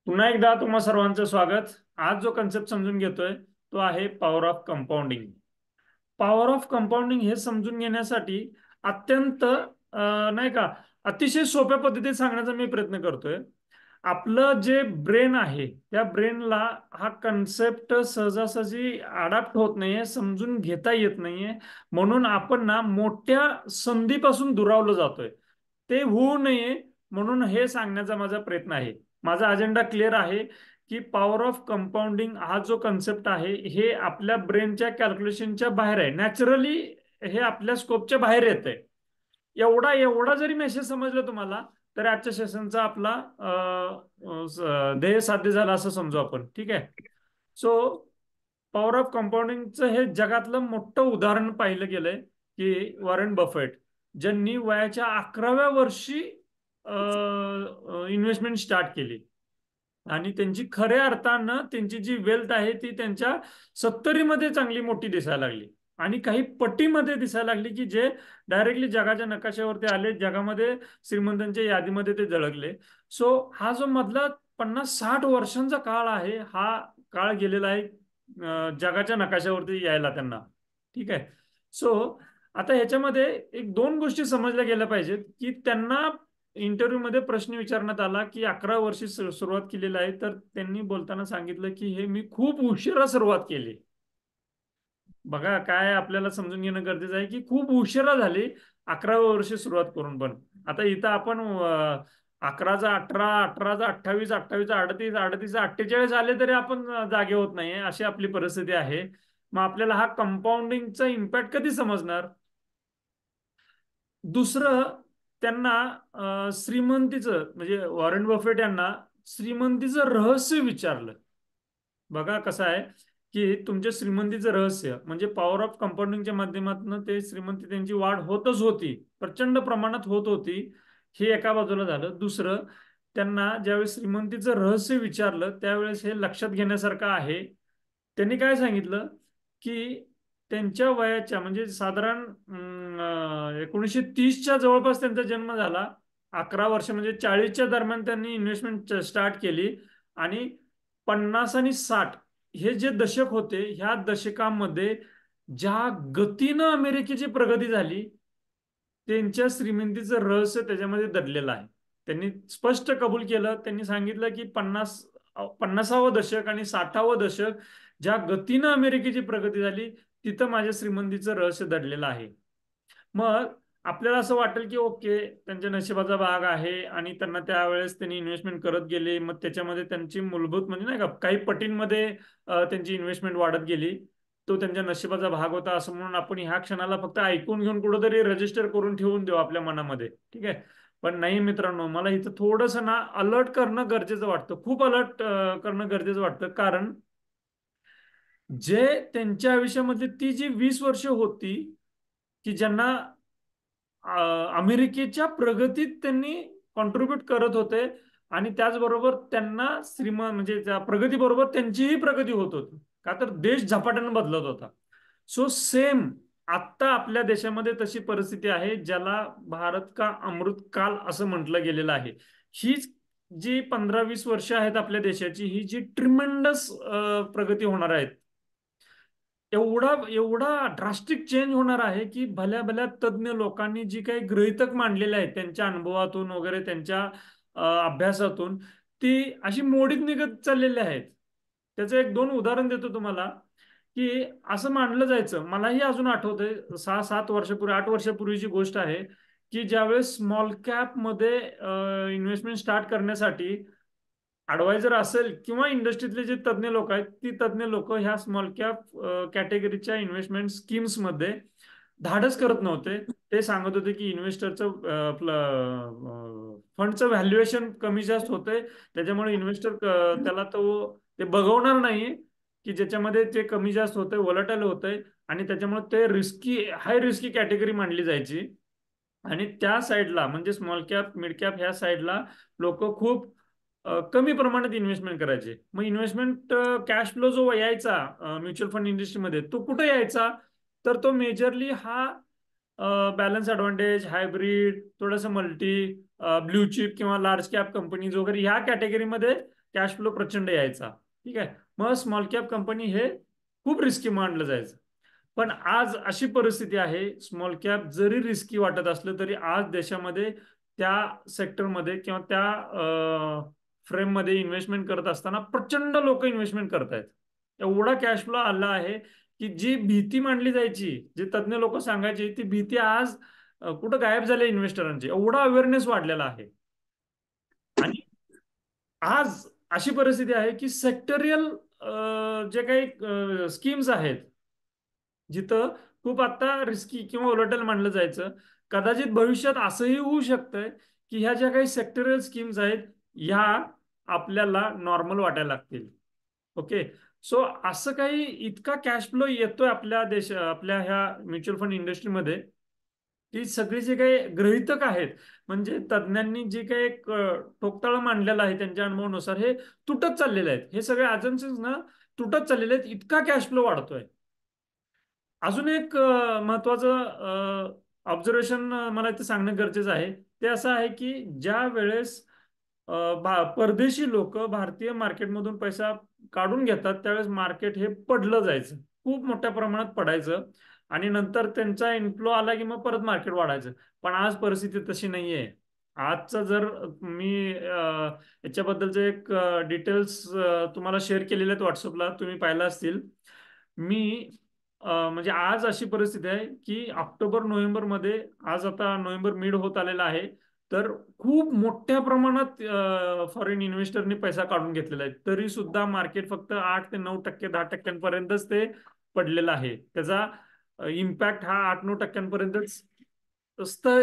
पुन्हा एकदा तुम्हा सर्वांचं स्वागत. आज जो कन्सेप्ट समजून घेतोय तो आहे power of compounding. Power of compounding हे समजून घेण्यासाठी अत्यंत नाही का अतिशय सोप्या पद्धतीत सांगण्याचा मी प्रयत्न करतोय. आपलं जे ब्रेन आहे त्या ब्रेनला हा कन्सेप्ट सहजासहजी अडॅप्ट होत नाहीये, समजून घेता येत नाहीये. म्हणून आपण ना मोठ्या संधीपासून दुरावलं जातोय. ते होऊ नये म्हणून हे सांगण्याचा माझा प्रयत्न आहे. माझा अजेंडा क्लिअर आहे की पॉवर ऑफ कंपाऊंडिंग हा जो कन्सेप्ट आहे हे आपल्या ब्रेनच्या कॅल्क्युलेशनच्या बाहेर आहे. नॅचरली हे आपल्या स्कोपच्या बाहेर येत आहे. एवढा एवढा जरी मेसेज समजला तुम्हाला तर आजच्या सेशनचा आपला ध्येय साध्य झाला असं समजू आपण. ठीक आहे. सो पॉवर ऑफ कंपाऊंडिंगचं हे जगातलं मोठं उदाहरण पाहिलं गेलंय की वॉरेन बफेट ज्यांनी वयाच्या 11व्या वर्षी इन्व्हेस्टमेंट स्टार्ट केली आणि त्यांची खऱ्या अर्थानं त्यांची जी वेल्थ आहे ती त्यांच्या 70मध्ये चांगली मोठी दिसायला लागली आणि काही पटीमध्ये दिसायला लागली की जे डायरेक्टली जगाच्या नकाशावरती आले, जगामध्ये श्रीमंतांच्या यादीमध्ये ते झळकले. सो हा जो मधला 50-60 वर्षांचा काळ आहे हा काळ गेलेला आहे जगाच्या नकाशावरती यायला त्यांना. ठीक आहे. सो आता ह्याच्यामध्ये एक दोन गोष्टी समजल्या गेल्या पाहिजेत की त्यांना इंटरव्ह्यू मध्ये प्रश्न विचारण्यात आला की 11 वर्षी सुरुवात केलेली आहे, तर त्यांनी बोलताना सांगितलं की हे मी खूप उशिरा सुरुवात केली. बघा काय आपल्याला समजून घेणं गरजेचं आहे की खूप उशिरा झाली 11व्या वर्षी सुरुवात करून. पण आता इथं आपण 11चा 18, 18चा 28, 28चा 38, 38चा 48 आले तरी आपण जागे होत नाहीये, अशी आपली परिस्थिती आहे. मग आपल्याला हा कंपाऊंडिंगचा इम्पॅक्ट कधी समजणार? दुसरं, त्यांना श्रीमंतीचं म्हणजे वॉरेन बफेट यांना श्रीमंतीचं रहस्य विचारलं. बघा कसं आहे की तुमच्या श्रीमंतीचं रहस्य म्हणजे पॉवर ऑफ कंपाऊंडिंगच्या माध्यमातून ते श्रीमंती त्यांची वाढ होतच होती, प्रचंड प्रमाणात होत होती. हे एका बाजूला झालं. दुसरं, त्यांना ज्यावेळेस श्रीमंतीचं रहस्य विचारलं त्यावेळेस हे लक्षात घेण्यासारखं आहे. त्यांनी काय सांगितलं की त्यांच्या वयाच्या म्हणजे साधारण 1930च्या जवळपास त्यांचा जन्म झाला. 11 वर्ष म्हणजे 40च्या दरम्यान त्यांनी इन्व्हेस्टमेंट स्टार्ट केली आणि 50 आणि 60 हे जे दशक होते ह्या दशकामध्ये ज्या गतीनं अमेरिकेची प्रगती झाली त्यांच्या श्रीमंतीचं रहस्य त्याच्यामध्ये दडलेलं आहे. त्यांनी स्पष्ट कबूल केलं. त्यांनी सांगितलं की 50वं दशक आणि 60वं दशक ज्या गतीनं अमेरिकेची प्रगती झाली तिथं माझ्या श्रीमंतीचं रहस्य दडलेलं आहे. मग आपल्याला असं वाटेल की ओके त्यांच्या नशिबाचा भाग आहे आणि त्यांना त्यावेळेस त्यांनी इन्व्हेस्टमेंट करत गेले, मग त्याच्यामध्ये त्यांची मूलभूत म्हणजे नाही का काही पटींमध्ये त्यांची इन्व्हेस्टमेंट वाढत गेली. तो त्यांच्या नशिबाचा भाग होता असं म्हणून आपण ह्या क्षणाला फक्त ऐकून घेऊन कुठंतरी रजिस्टर करून ठेवून देऊ आपल्या मनामध्ये. ठीक आहे. पण नाही मित्रांनो, मला इथं थोडंसं ना अलर्ट करणं गरजेचं वाटतं, खूप अलर्ट करणं गरजेचं वाटतं. कारण जे त्यांच्या आयुष्यामध्ये ती जी 20 वर्ष होती की ज्यांना अमेरिकेच्या प्रगतीत त्यांनी कॉन्ट्रीब्युट करत होते आणि त्याचबरोबर त्यांना श्रीमंत म्हणजे त्या प्रगतीबरोबर त्यांचीही प्रगती होत होती, का तर देश झपाट्याने बदलत होता. सो सेम आत्ता आपल्या देशामध्ये तशी परिस्थिती आहे ज्याला भारत का अमृत काल असं म्हटलं गेलेलं आहे. हीच जी 15-20 वर्ष आहेत आपल्या देशाची, ही जी ट्रिमेंडस प्रगती होणार आहेत, एवढा एवढा ड्रास्टिक चेंज होणार आहे की भल्या भल्या तज्ज्ञ लोकांनी जी काही गृहीतक मांडलेले आहेत त्यांच्या अनुभवातून वगैरे त्यांच्या अभ्यासातून ती अशी मोडीत निघत चाललेली आहेत. त्याचं एक दोन उदाहरण देतो तुम्हाला की असं मानलं जायचं, मलाही अजून आठवतंय 6-7 वर्षापूर्वी 8 वर्षापूर्वीची गोष्ट आहे की ज्यावेळेस स्मॉल कॅप मध्ये इन्व्हेस्टमेंट स्टार्ट करण्यासाठी ऍडवायझर असेल किंवा इंडस्ट्रीतले जे तज्ज्ञ लोक आहेत ती तज्ज्ञ लोक ह्या स्मॉल कॅप कॅटेगरीच्या इन्व्हेस्टमेंट स्कीम्स मध्ये धाडस करत नव्हते. ते सांगत होते की इन्व्हेस्टरचं फंडचं व्हॅल्युएशन कमी जास्त होतंय, त्याच्यामुळे इन्व्हेस्टर त्याला तो ते बघवणार नाही की ज्याच्यामध्ये ते कमी जास्त होतंय, वोलटाईल होतंय आणि त्याच्यामुळे ते रिस्की हाय रिस्की कॅटेगरी मानली जायची. आणि त्या साईडला म्हणजे स्मॉल कॅप मिड कॅप ह्या साईडला लोक खूप कमी प्रमाणात इन्व्हेस्टमेंट करायचे. मग इन्व्हेस्टमेंट कॅश फ्लो जो यायचा म्युच्युअल फंड इंडस्ट्रीमध्ये तो कुठे यायचा, तर तो मेजरली हा बॅलन्स ऍडव्हान्टेज, हायब्रिड, थोडंसं मल्टी, ब्ल्यू चिप किंवा लार्ज कॅप कंपनीज वगैरे ह्या कॅटेगरीमध्ये कॅश फ्लो प्रचंड यायचा. ठीक आहे, मग स्मॉल कॅप कंपनी हे खूप रिस्की मानलं जायचं. पण आज अशी परिस्थिती आहे, स्मॉल कॅप जरी रिस्की वाटत असलं तरी आज देशामध्ये त्या सेक्टरमध्ये किंवा त्या फ्रेममध्ये इन्व्हेस्टमेंट करत असताना प्रचंड लोक इन्व्हेस्टमेंट करतायत. एवढा कॅश फ्लो आला आहे की जी भीती मांडली जायची, जे तज्ज्ञ लोक सांगायची, ती भीती आज कुठं गायब झाली इन्व्हेस्टरांची. एवढा अवेअरनेस वाढलेला आहे. आणि आज अशी परिस्थिती आहे की सेक्टरियल जे काही स्कीम्स आहेत, जिथं खूप आता रिस्की किंवा वोलेटाईल मानलं जायचं, कदाचित भविष्यात असंही होऊ शकतंय की ह्या ज्या काही सेक्टरियल स्कीम्स आहेत ह्या आपल्याला नॉर्मल वाटायला लागतील. ओके. सो असं काही इतका कॅश फ्लो येतोय आपल्या ह्या म्युच्युअल फंड इंडस्ट्रीमध्ये, की सगळी जे काही गृहीतक आहेत, म्हणजे तज्ज्ञांनी जे काही एक ठोकताळं मांडलेलं आहे त्यांच्या अनुभवानुसार, हे तुटत चाललेले आहेत. हे सगळे अजम्पन्स ना तुटत चाललेले आहेत, इतका कॅश फ्लो वाढतोय. अजून एक महत्वाचं ऑब्झर्वेशन मला इथे सांगणं गरजेचं आहे. ते असं आहे की ज्या वेळेस परदेशी लोक भारतीय मार्केटमधून पैसा काढून घेतात त्यावेळेस मार्केट हे पडलं जायचं, खूप मोठ्या प्रमाणात पडायचं, आणि नंतर त्यांचा इन्फ्लो आला की मग परत मार्केट वाढायचं. पण आज परिस्थिती तशी नाहीये. आजचं जर मी याच्याबद्दलचे एक डिटेल्स तुम्हाला शेअर केलेले आहेत व्हॉट्सअपला, तुम्ही पाहिला असतील. मी म्हणजे आज अशी परिस्थिती आहे की ऑक्टोबर नोव्हेंबर मध्ये, आज आता नोव्हेंबर मिड होत आलेला आहे, तर खूप मोठ्या प्रमाणात फॉरेन इन्व्हेस्टरनी पैसा काढून घेतलेला आहे. तरी सुद्धा मार्केट फक्त 8 ते 9%, 10%पर्यंतच ते पडलेलं आहे. त्याचा इम्पॅक्ट हा 8-9%पर्यंतच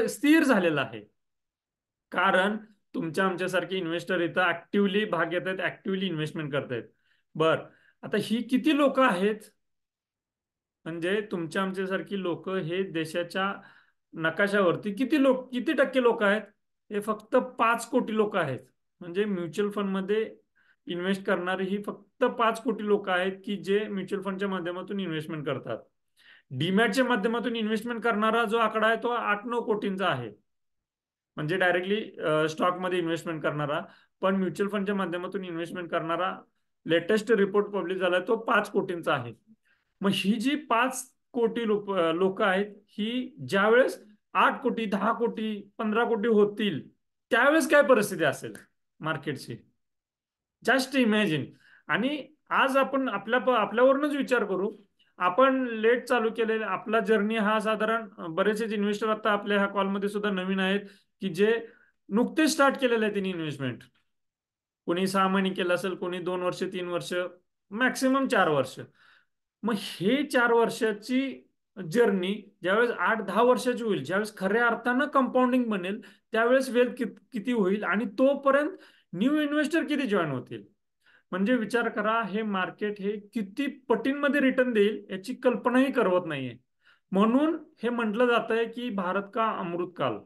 स्थिर झालेला आहे. कारण तुमच्या आमच्यासारखे इन्व्हेस्टर इथं ऍक्टिव्हली भाग घेत आहेत, ऍक्टिव्हली इन्व्हेस्टमेंट करतायत. बर, आता ही किती लोक आहेत? म्हणजे तुमच्या आमच्यासारखी लोक हे देशाच्या नकाशावरती किती टक्के लोक आहेत? हे फक्त 5 कोटी लोक आहेत. म्हणजे म्युच्युअल फंड मध्ये इन्व्हेस्ट करणारे ही फक्त 5 कोटी लोक आहेत की जे म्युच्युअल फंडच्या माध्यमातून इन्व्हेस्टमेंट करतात. डीमॅटच्या माध्यमातून इन्व्हेस्टमेंट करणारा जो आकडा आहे तो 8-9 कोटींचा आहे, म्हणजे डायरेक्टली स्टॉकमध्ये इन्व्हेस्टमेंट करणारा. पण म्युच्युअल फंडच्या माध्यमातून इन्व्हेस्टमेंट करणारा लेटेस्ट रिपोर्ट पब्लिश झालाय तो 5 कोटींचा आहे. मग ही जी 5 कोटी लोक आहेत, ही ज्यावेळेस 8 कोटी, 10 कोटी, 15 कोटी होतील त्यावेळेस काय परिस्थिती असेल मार्केटची, जस्ट इमॅजिन. आणि आज आपण आपल्यावरूनच विचार करू. आपण लेट चालू केलेला आपला जर्नी हा साधारण, बरेचसे इन्व्हेस्टर आता आपल्या ह्या कॉलमध्ये सुद्धा नवीन आहेत की जे नुकतेच स्टार्ट केलेले आहे त्यांनी इन्व्हेस्टमेंट. कोणी 6 महिने केलं असेल, कोणी 2 वर्ष, 3 वर्ष, मॅक्सिमम 4 वर्ष. मग हे 4 वर्षाची जर्नी ज्यावेळेस 8-10 वर्षाची होईल, ज्यावेळेस खऱ्या अर्थानं कंपाऊंडिंग बनेल, त्यावेळेस वेल्थ किती होईल, आणि तोपर्यंत न्यू इन्व्हेस्टर किती जॉईन होतील. म्हणजे विचार करा, हे मार्केट हे किती पटींमध्ये रिटर्न देईल याची कल्पनाही करवत नाहीये. म्हणून हे म्हटलं जात आहे की भारत का अमृतकाल.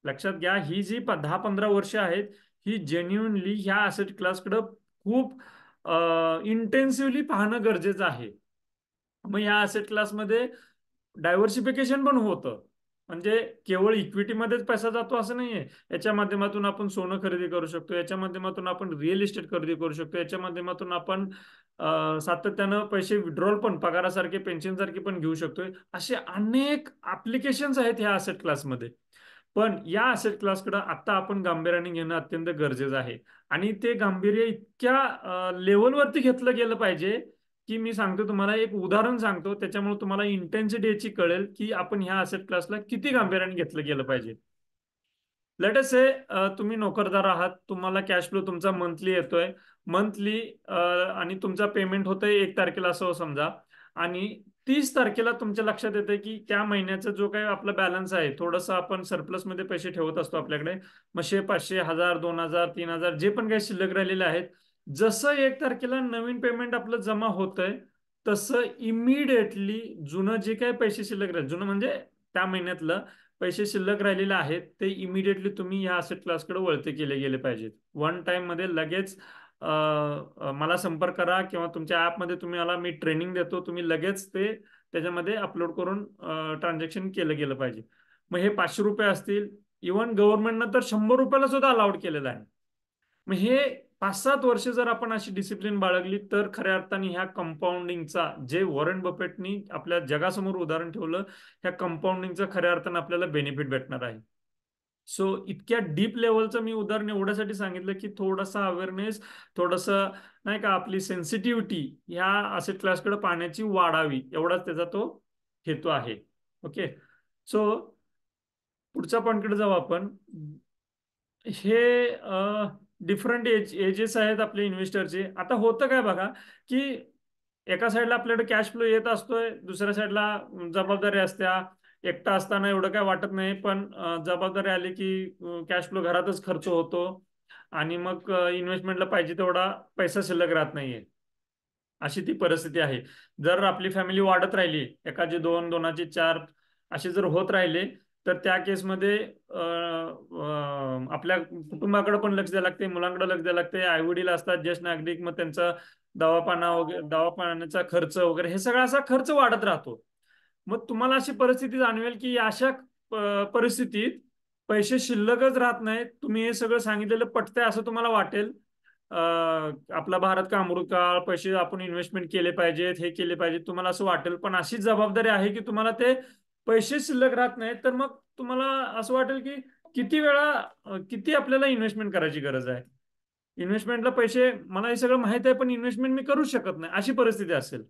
लक्षात घ्या, ही जी 10-15 वर्ष आहेत, ही जेन्युनली ह्या असेट क्लासकडे खूप इंटेन्सिव्हली पाहणं गरजेचं आहे. मग ह्या असेट क्लासमध्ये डायव्हर्सिफिकेशन पण होतं. म्हणजे केवळ इक्विटीमध्येच पैसा जातो असं नाहीये. याच्या माध्यमातून आपण सोनं खरेदी करू शकतो, याच्या माध्यमातून आपण रिअल इस्टेट खरेदी करू शकतो, याच्या माध्यमातून आपण सातत्यानं पैसे विड्रॉल पण, पगारासारखे, पेन्शन सारखे पण घेऊ शकतोय. असे अनेक ऍप्लिकेशन्स आहेत ह्या असेट क्लासमध्ये. पण या असेट क्लासकडे आता आपण गांभीर्याने घेणं अत्यंत गरजेचं आहे. आणि ते गांभीर्य इतक्या लेवलवरती घेतलं गेलं पाहिजे की मी सांगतो तुम्हाला, एक उदाहरण सांगतो, त्याच्यामुळे तुम्हाला इंटेन्सिटी याची कळेल की आपण ह्या असेट क्लासला किती गांभीर्याने घेतलं गेलं पाहिजे. लेट अस से तुम्ही नोकरदार आहात, तुम्हाला कॅश फ्लो तुमचा मंथली येतोय, मंथली, आणि तुमचा पेमेंट होतंय 1 तारखेला असं समजा, आणि 30 तारखेला तुमच्या लक्षात येतं की त्या महिन्याचा जो काही आपला बॅलन्स आहे, थोडंसं आपण सरप्लस मध्ये पैसे ठेवत असतो आपल्याकडे, मग 500, 1000, 2000, 3000 जे पण काही शिल्लक राहिलेले आहेत, जसं 1 तारखेला नवीन पेमेंट आपलं जमा होतंय, तसं इमिडिएटली जुनं जे काही पैसे शिल्लक राहिले, जुनं म्हणजे त्या महिन्यातलं पैसे शिल्लक राहिलेले आहेत, ते इमिडिएटली तुम्ही ह्या असेट क्लासकडे वळते केले गेले पाहिजेत. वन टाइम मध्ये लगेच मला संपर्क करा, किंवा तुमच्या ऍपमध्ये तुम्ही मला, मी ट्रेनिंग देतो, तुम्ही लगेच ते त्याच्यामध्ये अपलोड करून ट्रान्झॅक्शन केलं गेलं पाहिजे. मग हे 500 रुपये असतील, इव्हन गव्हर्नमेंटनं तर 100 रुपयाला सुद्धा अलाउड केलेलं आहे. मग हे 5-7 वर्ष जर आपण अशी डिसिप्लिन बाळगली तर खऱ्या अर्थाने ह्या कंपाऊंडिंगचा, जे वॉरेन बफेटनी आपल्या जगासमोर उदाहरण ठेवलं, ह्या कंपाऊंडिंगचा खऱ्या अर्थाने आपल्याला बेनिफिट भेटणार आहे. सो इतक्या डीप लेवलचं मी उदाहरण एवढ्यासाठी सांगितलं की थोडासा अवेअरनेस, थोडंसं नाही का आपली सेन्सिटिव्हिटी ह्या असेट क्लासकडे पाहण्याची वाढावी, एवढाच त्याचा तो हेतू आहे. ओके. सो पुढच्या पॉईंटकडे जाऊ आपण. हे डिफरंट एजेस आहेत आपल्या इन्व्हेस्टरचे. आता होतं काय बघा, की एका साईडला आपल्याकडे कॅश फ्लो येत असतोय, दुसऱ्या साईडला जबाबदारी असत्या. एकटा असताना एवढं काय वाटत नाही, पण जबाबदारी आली की कॅश फ्लो घरातच खर्च होतो आणि मग इन्व्हेस्टमेंटला पाहिजे तेवढा पैसा शिल्लक राहत नाहीये. अशी ती परिस्थिती आहे. जर आपली फॅमिली वाढत राहिली, एकाचे दोन, दोनाचे चार असे जर होत राहिले, तर त्या केसमध्ये आपल्या कुटुंबाकडे पण लक्ष द्यायला लागते, मुलांकडे लक्ष द्यायला लागते. आई वडील असतात ज्येष्ठ नागरिक, मग त्यांचा दवाखाना वगैरे, दवाखान्याचा खर्च वगैरे, हे सगळा असा खर्च वाढत राहतो. मग तुम्हाला अशी परिस्थिती जाणवेल की अशा परिस्थितीत पैसे शिल्लकच राहत नाहीत. तुम्ही हे सगळं सांगितलेलं पटतंय असं तुम्हाला वाटेल. आपला भारत का अमृतकाळ, पैसे आपण इन्व्हेस्टमेंट केले पाहिजेत, हे केले पाहिजेत, तुम्हाला असं वाटेल. पण अशी जबाबदारी आहे की तुम्हाला ते पैसे शिल्लक राहत नाहीत, तर मग तुम्हाला असं वाटेल की किती वेळा किती आपल्याला इन्व्हेस्टमेंट करायची गरज आहे. इन्व्हेस्टमेंटला पैसे, मला हे सगळं माहित आहे पण इन्व्हेस्टमेंट मी करू शकत नाही, अशी परिस्थिती असेल.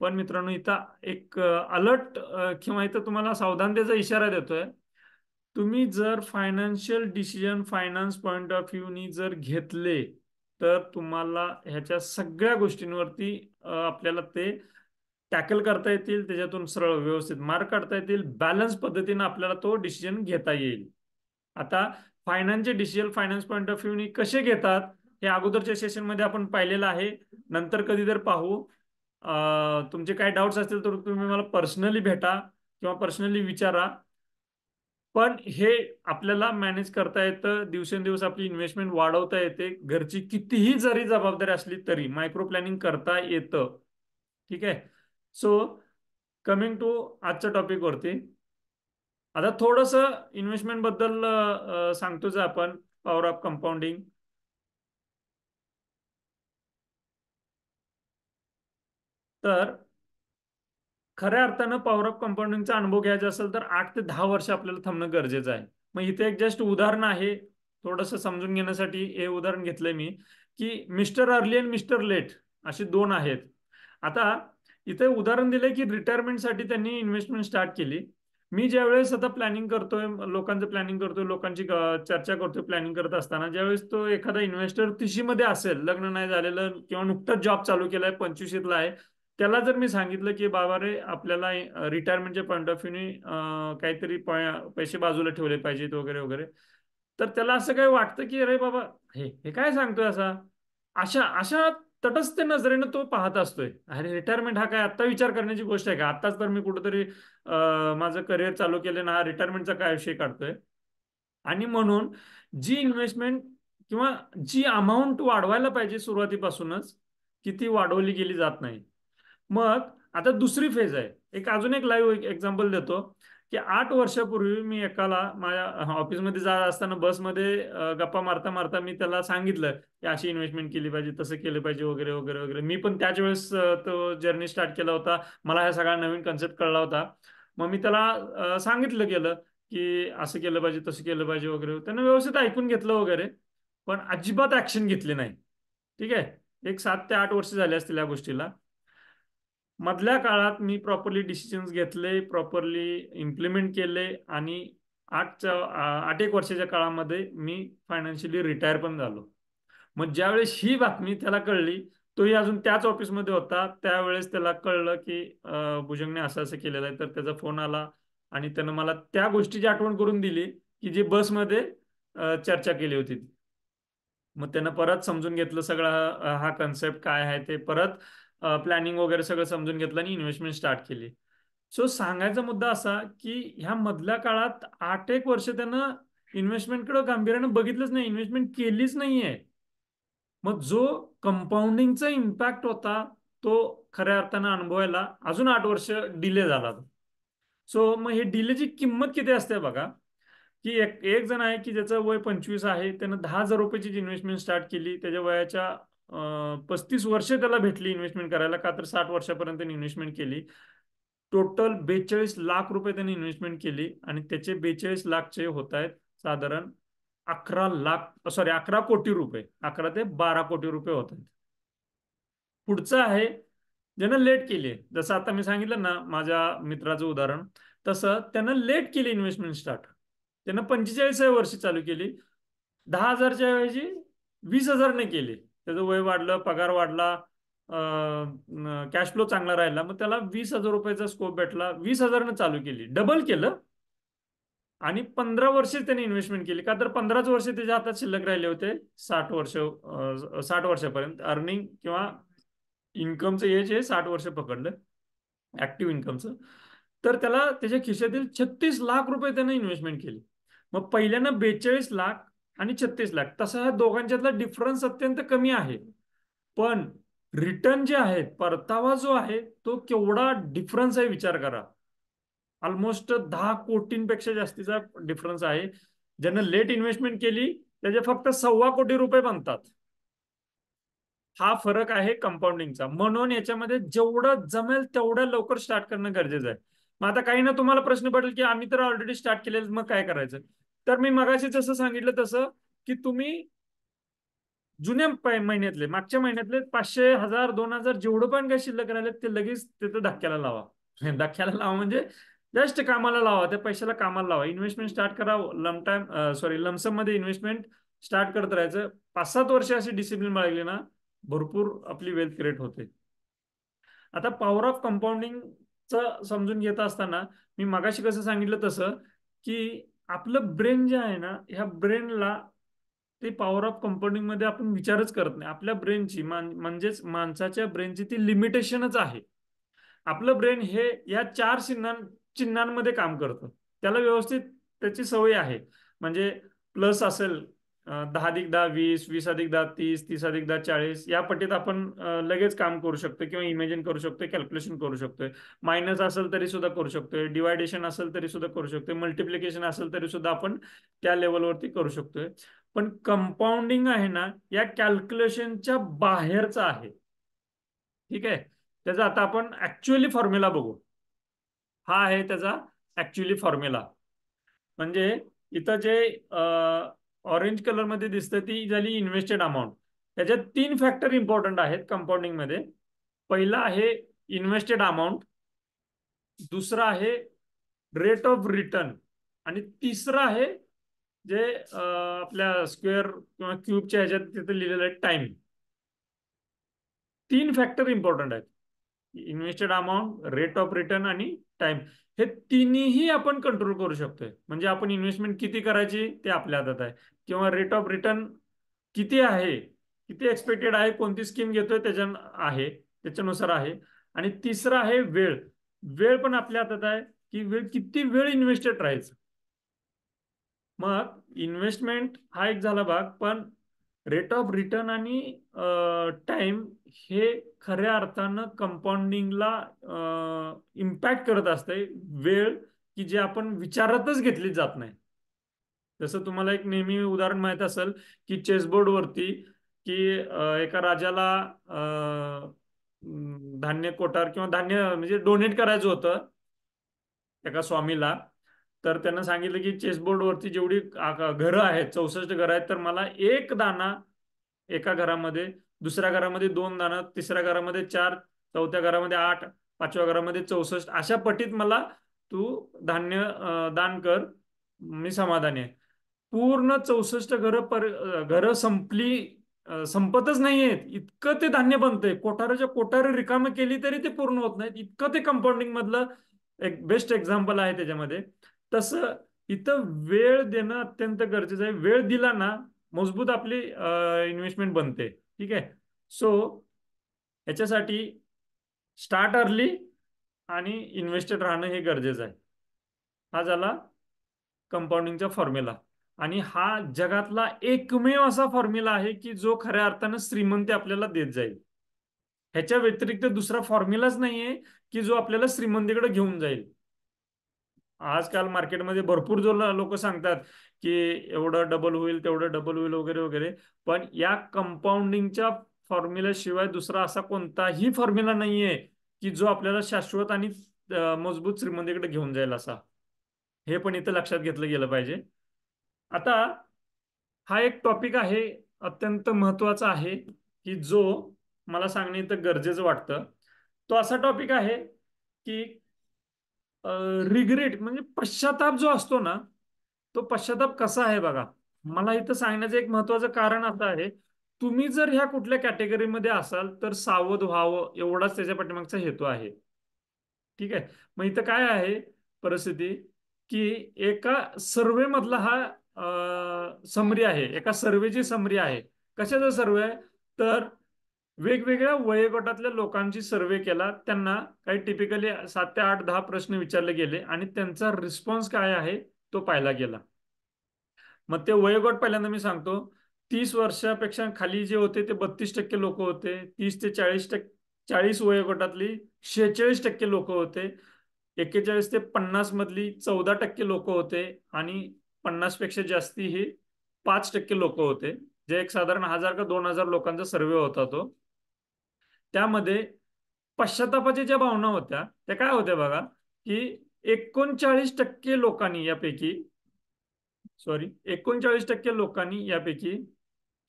पण मित्रांनो, इथं एक अलर्ट किंवा इथं तुम्हाला सावधानतेचा इशारा देतोय. तुम्ही जर financial decision finance point of व्ह्यूनी जर घेतले, तर तुम्हाला ह्याच्या सगळ्या गोष्टींवरती आपल्याला ते टॅकल करता येतील, त्याच्यातून सरळ व्यवस्थित मार्क काढता येतील, बॅलन्स पद्धतीने आपल्याला तो डिसिजन घेता येईल. आता फायनान्सचे डिसिजन फायनान्स पॉइंट ऑफ व्ह्यूनी कसे घेतात हे अगोदरच्या सेशनमध्ये आपण पाहिलेलं आहे. नंतर कधी तर पाहू. तुमचे काही डाऊट्स असतील तर तुम्ही मला पर्सनली भेटा किंवा पर्सनली विचारा. पण हे आपल्याला मॅनेज करता येतं. दिवसेंदिवस आपली इन्व्हेस्टमेंट वाढवता येते. घरची कितीही जरी जबाबदारी असली तरी मायक्रो प्लॅनिंग करता येतं. ठीक आहे. सो कमिंग टू आजच्या टॉपिक वरती, आता थोडस इन्व्हेस्टमेंट बद्दल सांगतोच आपण, पॉवर ऑफ कंपाऊंडिंग. तर खऱ्या अर्थानं पॉवर ऑफ कंपाऊंडिंगचा अनुभव घ्यायचा असेल तर 8 ते 10 वर्ष आपल्याला थांबणं गरजेचं आहे. मग इथे एक जस्ट उदाहरण आहे, थोडंसं समजून घेण्यासाठी हे उदाहरण घेतलंय मी, की मिस्टर अर्ली आणि मिस्टर लेट असे दोन आहेत. आता इथे उदाहरण दिलंय की रिटायरमेंटसाठी त्यांनी इन्व्हेस्टमेंट स्टार्ट केली. मी ज्यावेळेस आता प्लॅनिंग करतोय, लोकांचं प्लॅनिंग करतोय, लोकांची चर्चा करतोय प्लॅनिंग करत असताना, ज्यावेळेस तो एखादा इन्व्हेस्टर 30मध्ये असेल, लग्न नाही झालेलं किंवा नुकताच जॉब चालू केलाय, 25ला आहे, त्याला जर मी सांगितलं की बाबा रे, आपल्याला रिटायरमेंटच्या पॉईंट ऑफ व्ह्यूनी काहीतरी पैसे बाजूला ठेवले पाहिजेत वगैरे वगैरे, तर त्याला असं काही वाटतं की अरे बाबा, हे हे काय सांगतोय असा. अशा अशा तटस्थ नजरेनं तो पाहत असतोय. अरे रिटायरमेंट हा काय आत्ता विचार करण्याची गोष्ट आहे का? आत्ताच तर मी कुठेतरी माझं करिअर चालू केलं ना, हा रिटायरमेंटचा काय विषय काढतोय. आणि म्हणून जी इन्व्हेस्टमेंट किंवा जी अमाऊंट वाढवायला पाहिजे सुरुवातीपासूनच, की ती वाढवली गेली जात नाही. मग आता दुसरी फेज आहे. अजून एक लाईव्ह एक्झाम्पल देतो, की 8 वर्षापूर्वी मी एकाला माझ्या ऑफिसमध्ये जात असताना बसमध्ये गप्पा मारता मारता मी त्याला सांगितलं की अशी इन्व्हेस्टमेंट केली पाहिजे, तसं केलं पाहिजे वगैरे वगैरे वगैरे. मी पण त्याच वेळेस तो जर्नी स्टार्ट केला होता. मला ह्या सगळा नवीन कन्सेप्ट कळला होता. मग मी त्याला सांगितलं गेलं की असं केलं पाहिजे, तसं केलं पाहिजे वगैरे. त्यानं व्यवस्थित ऐकून घेतलं वगैरे, पण अजिबात ऍक्शन घेतली नाही. ठीक आहे. एक 7 ते 8 वर्ष झाले असतील या गोष्टीला. मधल्या काळात मी प्रॉपरली डिसिजन्स घेतले, प्रॉपरली इम्प्लिमेंट केले आणि 8 एक वर्षाच्या काळामध्ये मी फायनान्शियली रिटायर पण झालो. मग ज्यावेळेस ही बातमी त्याला कळली, तोही अजून त्याच ऑफिसमध्ये होता, त्यावेळेस त्याला कळलं की भुजंगने असं असं केलेलं आहे. तर त्याचा फोन आला आणि त्यानं मला त्या गोष्टीची आठवण करून दिली की जी बसमध्ये चर्चा केली होती. मग त्यानं परत समजून घेतलं सगळं, हा कन्सेप्ट काय आहे ते, परत प्लॅनिंग वगैरे सगळं समजून घेतलं आणि इन्व्हेस्टमेंट स्टार्ट केली. सो सांगायचा मुद्दा असा की ह्या मधल्या काळात 8 एक वर्ष त्यानं इन्व्हेस्टमेंटकडे गांभीर्यानं बघितलंच नाही, इन्व्हेस्टमेंट केलीच नाहीये. मग जो कंपाऊंडिंगचा इम्पॅक्ट होता तो खऱ्या अर्थानं अनुभवायला अजून 8 वर्ष डिले झाला. सो मग हे डिलेची किंमत किती असते बघा. की एक एक जण आहे की ज्याचं वय 25 आहे, त्यानं 10,000 रुपयाची इन्व्हेस्टमेंट स्टार्ट केली. त्याच्या वयाच्या 35 वर्ष त्याला भेटली इन्व्हेस्टमेंट करायला, का तर 60 वर्षापर्यंत इन्व्हेस्टमेंट केली. टोटल 42 लाख रुपये त्यांनी इन्व्हेस्टमेंट केली आणि त्याचे 42 लाखचे होत आहेत साधारण 11 लाख, सॉरी 11 कोटी रुपये, 11 ते 12 कोटी रुपये होत आहेत. पुढचं आहे ज्यानं लेट केली, जसं आता मी सांगितलं ना माझ्या मित्राचं उदाहरण, तसं त्यानं लेट केली इन्व्हेस्टमेंट स्टार्ट. त्यानं 45व्या वर्षी चालू केली. 10,000च्या ऐवजी 20,000ने केली. त्याचं वय वाढलं, पगार वाढला, कॅश फ्लो चांगला राहिला, मग त्याला 20,000 रुपयाचा स्कोप भेटला. 20,000ने चालू केली, डबल केलं. आणि 15 वर्ष त्यांनी इन्व्हेस्टमेंट केली, का तर 15च वर्ष त्याच्या हातात शिल्लक राहिले होते. 60 वर्ष, 60 वर्षापर्यंत अर्निंग किंवा इन्कमचं एज हे 60 वर्ष पकडलं, ऍक्टिव्ह इन्कमचं. तर त्याला त्याच्या खिशातील 36 लाख रुपये त्याने इन्व्हेस्टमेंट केली. मग पहिल्यानं 42 लाख आणि 36 लाख, तसा ह्या दोघांच्यातला डिफरन्स अत्यंत कमी आहे. पण रिटर्न जे आहेत, परतावा जो आहे तो केवढा डिफरन्स आहे विचार करा. ऑलमोस्ट 10 कोटींपेक्षा जास्तीचा डिफरन्स आहे. ज्यानं लेट इन्व्हेस्टमेंट केली त्याचे फक्त 1.25 कोटी रुपये बनतात. हा फरक आहे कंपाऊंडिंगचा. म्हणून याच्यामध्ये जेवढं जमेल तेवढं लवकर स्टार्ट करणं गरजेचं आहे. मग आता काही ना तुम्हाला प्रश्न पडेल की आम्ही तर ऑलरेडी स्टार्ट केलेलं, मग काय करायचं. तर मी मगाशी जसं सांगितलं तसं, की तुम्ही जुन्या महिन्यातले, मागच्या महिन्यातले 500, 1000, 2000 जेवढं पण काही शिल्लक राहिले ते लगेच तिथं धक्क्याला लावा. धक्क्याला लावा म्हणजे जस्ट कामाला लावा, त्या पैशाला कामाला लावा. इन्व्हेस्टमेंट स्टार्ट करा. लमसम मध्ये इन्व्हेस्टमेंट स्टार्ट करत राहायचं. 5-7 वर्ष अशी डिसिप्लिन बाळगली ना, भरपूर आपली वेल्थ क्रिएट होते. आता पॉवर ऑफ कंपाऊंडिंगचं समजून घेत असताना मी मगाशी कसं सांगितलं तसं, की आपलं ब्रेन जे आहे ना, ह्या ब्रेनला ते पॉवर ऑफ कंपाऊंडिंग मध्ये आपण विचारच करत नाही. आपल्या ब्रेनची म्हणजेच माणसाच्या ब्रेनची ती लिमिटेशनच आहे. आपलं ब्रेन हे या 4 चिन्हांमध्ये काम करतं. त्याला व्यवस्थित त्याची सवय आहे. म्हणजे प्लस असेल, 10 अधिक 10 20, 20 अधिक 10 30, 30 अधिक 10 40, या पटीत आपण लगेच काम करू शकतो किंवा इमेजिन करू शकतो, कॅल्क्युलेशन करू शकतोय. मायनस असेल तरी सुद्धा करू शकतोय, डिवायडेशन असेल तरी सुद्धा करू शकतोय, मल्टिप्लिकेशन असेल तरी सुद्धा आपण त्या लेवलवरती करू शकतोय. पण कंपाऊंडिंग आहे ना, या कॅल्क्युलेशनच्या बाहेरचा आहे. ठीक आहे. त्याचा आता आपण ऍक्च्युअली फॉर्म्युला बघू. हा आहे त्याचा ऍक्च्युअली फॉर्म्युला. म्हणजे इथं जे ऑरेंज कलर मध्ये दिसतं ती झाली इन्व्हेस्टेड अमाऊंट. त्याच्यात 3 फॅक्टर इम्पॉर्टंट आहेत कंपाऊंडिंग मध्ये. पहिला आहे इन्व्हेस्टेड अमाऊंट, दुसरा आहे रेट ऑफ रिटर्न, आणि तिसरा आहे जे आपल्या स्क्वेअर किंवा क्यूबच्या ह्याच्यात तिथे लिहिलेलं आहे टाइम. 3 फॅक्टर इम्पॉर्टंट आहेत. Invested amount, rate of return आणि टाइम. हे तिन्ही आपण कंट्रोल करू शकतोय. म्हणजे आपण इन्व्हेस्टमेंट किती करायची ते आपल्या हातात आहे, किंवा रेट ऑफ रिटर्न किती आहे, किती एक्सपेक्टेड आहे, कोणती स्कीम घेतोय त्याच्या आहे, त्याच्यानुसार आहे. आणि तिसरा आहे वेळ. वेळ पण आपल्या हातात आहे, की वेळ किती वेळ इन्व्हेस्टेड राहायचं. मग इन्व्हेस्टमेंट हा एक झाला भाग, पण रेट ऑफ रिटर्न आणि टाइम हे खऱ्या अर्थानं कंपाऊंडिंगला इम्पॅक्ट करत असते. वेळ की जे आपण विचारातच घेतली जात नाही. जसं तुम्हाला एक नेहमी उदाहरण माहित असेल की चेसबोर्ड वरती, की एका राजाला धान्य कोठार किंवा धान्य म्हणजे डोनेट करायचं होतं एका स्वामीला. तर त्यांना सांगितलं की चेसबोर्ड वरती जेवढी घरं आहेत, 64 घरं आहेत, तर मला एक दाना एका घरामध्ये, दुसऱ्या घरामध्ये 2 दाना, तिसऱ्या घरामध्ये 4, चौथ्या घरामध्ये 8, 5व्या घरामध्ये 64, अशा पटीत मला तू धान्य दान कर, मी समाधानी आहे. पूर्ण 64 घरं संपली, संपतच नाहीयेत इतकं ते धान्य बनतंय. कोठाराच्या कोठार रिकामं केली तरी ते पूर्ण होत नाहीत, इतकं ते कंपाऊंडिंग मधलं एक बेस्ट एक्झाम्पल आहे त्याच्यामध्ये. तसं इथं वेळ देणं अत्यंत गरजेचं आहे. वेळ दिला ना, मजबूत आपली इन्व्हेस्टमेंट बनते. ठीक आहे. सो याच्यासाठी स्टार्ट अर्ली आणि इन्व्हेस्टेड राहणं हे गरजेचं आहे. हा झाला कंपाऊंडिंगचा फॉर्म्युला. आणि हा जगातला एकमेव असा फॉर्म्युला आहे की जो खऱ्या अर्थानं श्रीमंती आपल्याला देत जाईल. ह्याच्या व्यतिरिक्त दुसरा फॉर्म्युलाच नाहीये की जो आपल्याला श्रीमंतीकडे घेऊन जाईल. आजकाल मार्केटमध्ये भरपूर जो लोक सांगतात की एवढं डबल होईल तेवढं डबल होईल वगैरे वगैरे, पण या कंपाऊंडिंगच्या फॉर्म्युला शिवाय दुसरा असा कोणताही फॉर्म्युला नाहीये की जो आपल्याला शाश्वत आणि मजबूत श्रीमंतीकडे घेऊन जाईल असा. हे पण इथं लक्षात घेतलं गेलं पाहिजे. आता हा एक टॉपिक आहे, अत्यंत महत्वाचा आहे, की जो मला सांगणे इथं गरजेचं वाटतं. तो असा टॉपिक आहे की रिग्रेट म्हणजे पश्चाताप जो असतो ना, तो पश्चाताप कसा आहे बघा. मला इथं सांगण्याचं एक महत्वाचं कारण असं आहे, तुम्ही जर ह्या कुठल्या कॅटेगरीमध्ये असाल तर सावध व्हावं एवढाच त्याच्या पाठीमागचा हेतू आहे. ठीक आहे. मग इथं काय आहे परिस्थिती, की एका सर्वे मधला हा समरी आहे, एका सर्वेची समरी आहे. कशाचा सर्वे आहे तर वेगवेगळ्या वयोगटातल्या लोकांची सर्वे केला, त्यांना काही टिपिकली 7 ते 8 10 प्रश्न विचारले गेले आणि त्यांचा रिस्पॉन्स काय आहे तो पाहिला गेला. मग ते वयोगट पहिल्यांदा मी सांगतो. 30 वर्षापेक्षा खाली जे होते ते 32% लोक होते. 30 ते 40 वयोगटातली 46% लोक होते. 41 ते 50 मधली 14% लोक होते आणि 50 पेक्षा जास्ती ही 5% लोक होते. जे एक साधारण 1000 का 2000 लोकांचा सर्वे होता तो. त्यामध्ये पश्चातापाच्या ज्या भावना होत्या त्या काय होत्या बघा, की 39% लोकांनी यापैकी, सॉरी, 39% लोकांनी यापैकी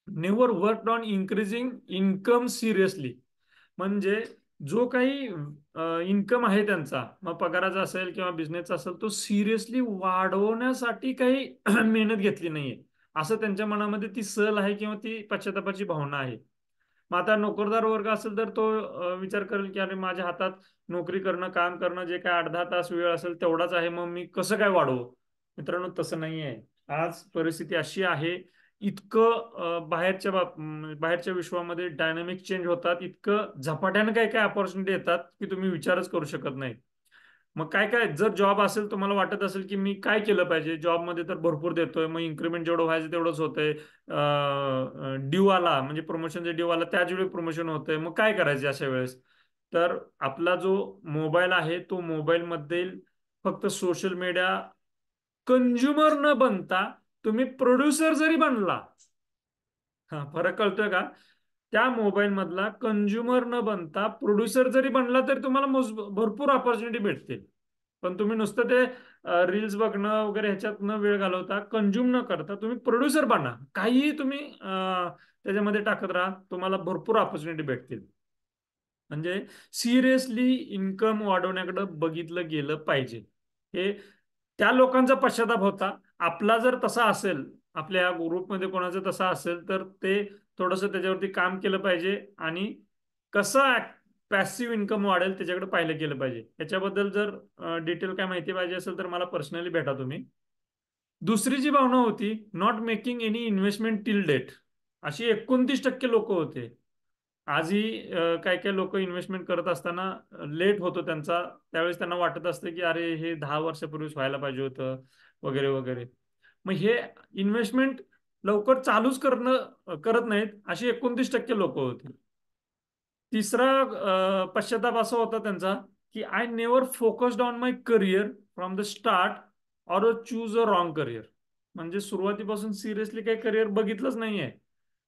never worked on increasing income seriously. म्हणजे जो काही इन्कम आहे त्यांचा, मग पगाराचा असेल किंवा बिझनेसचा असेल, तो सिरियसली वाढवण्यासाठी काही मेहनत घेतली नाहीये, असं त्यांच्या मनामध्ये ती सल आहे किंवा ती पश्चातापाची भावना आहे. मग आता नोकरदार वर्ग असेल तर तो विचार करेल की अरे माझ्या हातात नोकरी करणं, काम करणं, जे काय 8 10 तास वेळ असेल तेवढाच आहे, मग मी कसं काय वाढवू. मित्रांनो, तसं नाहीये. आज परिस्थिती अशी आहे, इतकं बाहेरच्या विश्वामध्ये डायनामिक चेंज होतात, इतकं झपाट्यानं काय काय अपॉर्च्युनिटी येतात की तुम्ही विचारच करू शकत नाही. मग काय काय जर जॉब असेल, तुम्हाला वाटत असेल की मी काय केलं पाहिजे, जॉबमध्ये तर भरपूर देतोय, मग इन्क्रीमेंट जेवढं व्हायचं तेवढंच होतंय, ड्यू आला म्हणजे प्रमोशनचा ड्यू आला त्याच वेळी प्रमोशन होतंय, मग काय करायचे अशा वेळेस. तर आपला जो मोबाईल आहे तो मोबाईल मध्ये फक्त सोशल मीडिया कंझ्युमर न बनता तुम्ही प्रोड्युसर जरी बनला, हा फरक कळतोय का, त्या मोबाईल मधला कंझ्युमर न बनता प्रोड्युसर जरी बनला तरी तुम्हाला भरपूर ऑपॉर्च्युनिटी भेटतील. पण तुम्ही नुसतं ते रील्स बघणं वगैरे ह्याच्यात न वेळ घालवता, कंझ्युम न करता तुम्ही प्रोड्युसर बना, काहीही तुम्ही त्याच्यामध्ये टाकत राहा, तुम्हाला भरपूर ऑपॉर्च्युनिटी भेटतील. म्हणजे सिरियसली इन्कम वाढवण्याकडे बघितलं गेलं पाहिजे. हे त्या लोकांचा पश्चाताप होता. आपला जर तसा असेल, आपल्या ग्रुपमध्ये कोणाचं तसा असेल तर ते थोडंसं त्याच्यावरती काम केलं पाहिजे आणि कसं पॅसिव्ह इन्कम वाढेल त्याच्याकडे पाहिलं गेलं पाहिजे. याच्याबद्दल जर डिटेल काय माहिती पाहिजे असेल तर मला पर्सनली भेटा तुम्ही. दुसरी जी भावना होती, not making any investment till date, अशी 29% लोक होते. आजही काही काही लोक इन्व्हेस्टमेंट करत असताना लेट होतो त्यांचा, त्यावेळेस त्यांना वाटत असतं की अरे हे 10 वर्षापूर्वीच व्हायला पाहिजे होतं वगैरे वगैरे. मग हे इन्व्हेस्टमेंट लवकर चालूच करत नाहीत, अशी 29% लोक होती. तिसरा पश्चाताप असा होता त्यांचा की I never focused on my career from the start or choose a wrong career. म्हणजे सुरुवातीपासून सिरियसली काही करिअर बघितलंच नाहीये.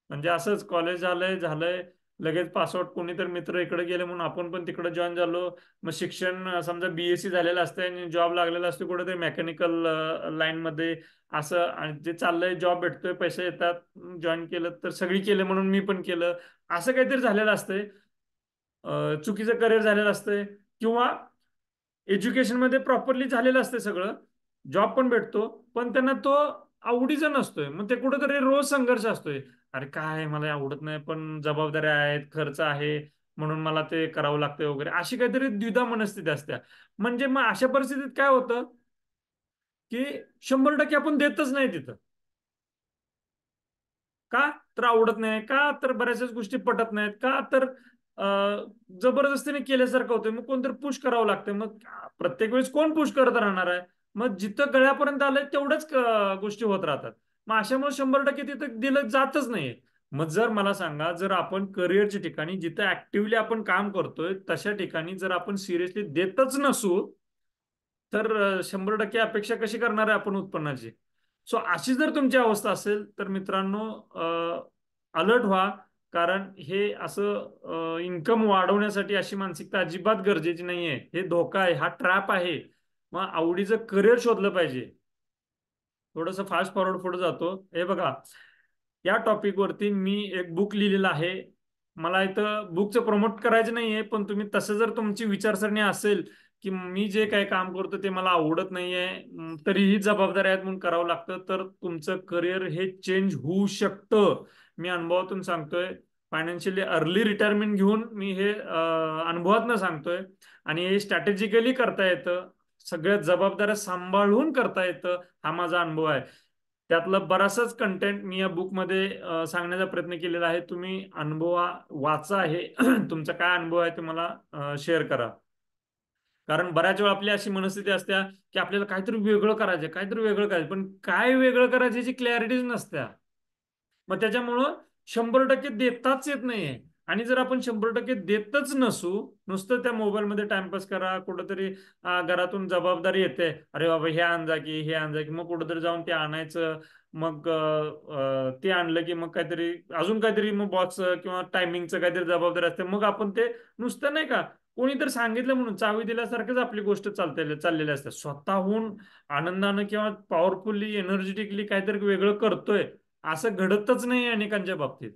म्हणजे असंच कॉलेज झालंय झालंय, लगेच पासआउट, कोणीतरी मित्र इकडे गेले म्हणून आपण पण तिकडे जॉईन झालो. मग शिक्षण समजा बीएससी झालेलं असतं आणि जॉब लागलेला असतो कुठेतरी मेकॅनिकल लाईन मध्ये, असं आणि जे चाललंय, जॉब भेटतोय, पैसे येतात, जॉईन केलं तर सगळी केलं म्हणून मी पण केलं, असं काहीतरी झालेलं असतंय. चुकीचं करिअर झालेलं असतंय किंवा एज्युकेशन मध्ये प्रॉपरली झालेलं असते सगळं, जॉब पण भेटतो, पण त्यांना तो आवडीचा नसतोय. मग ते कुठेतरी रोज संघर्ष असतोय, अरे काय मला आवडत नाही पण जबाबदाऱ्या आहेत, खर्च आहे, म्हणून मला ते करावं लागतंय वगैरे, अशी काहीतरी द्विधा मनस्थिती असते. म्हणजे मग अशा परिस्थितीत काय होतं की 100% आपण देतच नाही तिथं. का तर आवडत नाही, का तर बऱ्याचशाच गोष्टी पटत नाहीत, का तर जबरदस्तीने केल्यासारखं होतं, मग कोणतरी पुश करावं लागतं. मग प्रत्येक वेळेस कोण पुश करत राहणार आहे. मग जिथं गळ्यापर्यंत आलंय तेवढ्याच गोष्टी होत राहतात. मग अशामुळे 100% तिथं दिलं जातच नाही. मग जर मला सांगा, जर आपण करिअरच्या ठिकाणी जिथं ऍक्टिव्हली आपण काम करतोय तशा ठिकाणी जर आपण सिरियसली देतच नसू, तर 100% अपेक्षा कशी करणार आहे आपण उत्पन्नाची. सो अशी जर तुमची अवस्था असेल तर मित्रांनो, अलर्ट व्हा. कारण हे असं इन्कम वाढवण्यासाठी अशी मानसिकता अजिबात गरजेची नाहीये. हे धोका आहे, हा ट्रॅप आहे. मग आवडीचं करिअर शोधलं पाहिजे. थोडस फास्ट फॉरवर्ड पुढे जातो. हे बघा, या टॉपिक वरती मी एक बुक लिहिलेलं आहे. मला इथं बुकचं प्रमोट करायचं नाहीये, पण तुम्ही तसं जर तुमची विचारसरणी असेल की मी जे काही काम करतो ते मला आवडत नाहीये, तरीही जबाबदारी आहेत म्हणून करावं लागतं, तर तुमचं करिअर हे चेंज होऊ शकतं. मी अनुभवातून सांगतोय. फायनान्शियली अर्ली रिटायरमेंट घेऊन मी हे अनुभवातून सांगतोय. आणि हे स्ट्रॅटेजिकली करता येतं. सगळ्या जबाबदाऱ्या सांभाळून करता येतं. हा माझा अनुभव आहे. त्यातलं बराचसाच कंटेंट मी या बुकमध्ये सांगण्याचा प्रयत्न केलेला आहे. तुम्ही अनुभवा वाचा हे. तुमचा काय अनुभव आहे ते मला शेअर करा. कारण बऱ्याच वेळा आपली अशी मनस्थिती असते की आपल्याला काहीतरी वेगळं करायचं, काहीतरी वेगळं करायचं, पण काय वेगळं करायचं याची क्लॅरिटीच नसत्या. मग त्याच्यामुळं 100% देताच येत नाहीये. आणि जर आपण 100% देतच नसू, नुसतं त्या मोबाईलमध्ये टाइमपास करा, कुठंतरी घरातून जबाबदारी येते, अरे बाबा हे आण जा की हे आण जा की, मग कुठंतरी जाऊन ते आणायचं. मग ते आणलं की मग काहीतरी अजून काहीतरी मग बॉक्स किंवा टायमिंगचं काहीतरी जबाबदारी असते. मग आपण ते नुसतं नाही का कोणीतरी सांगितलं म्हणून चावी दिल्यासारखंच आपली गोष्ट चाललेली असते. स्वतःहून आनंदानं किंवा पॉवरफुली एनर्जेटिकली काहीतरी वेगळं करतोय असं घडतच नाही अनेकांच्या बाबतीत.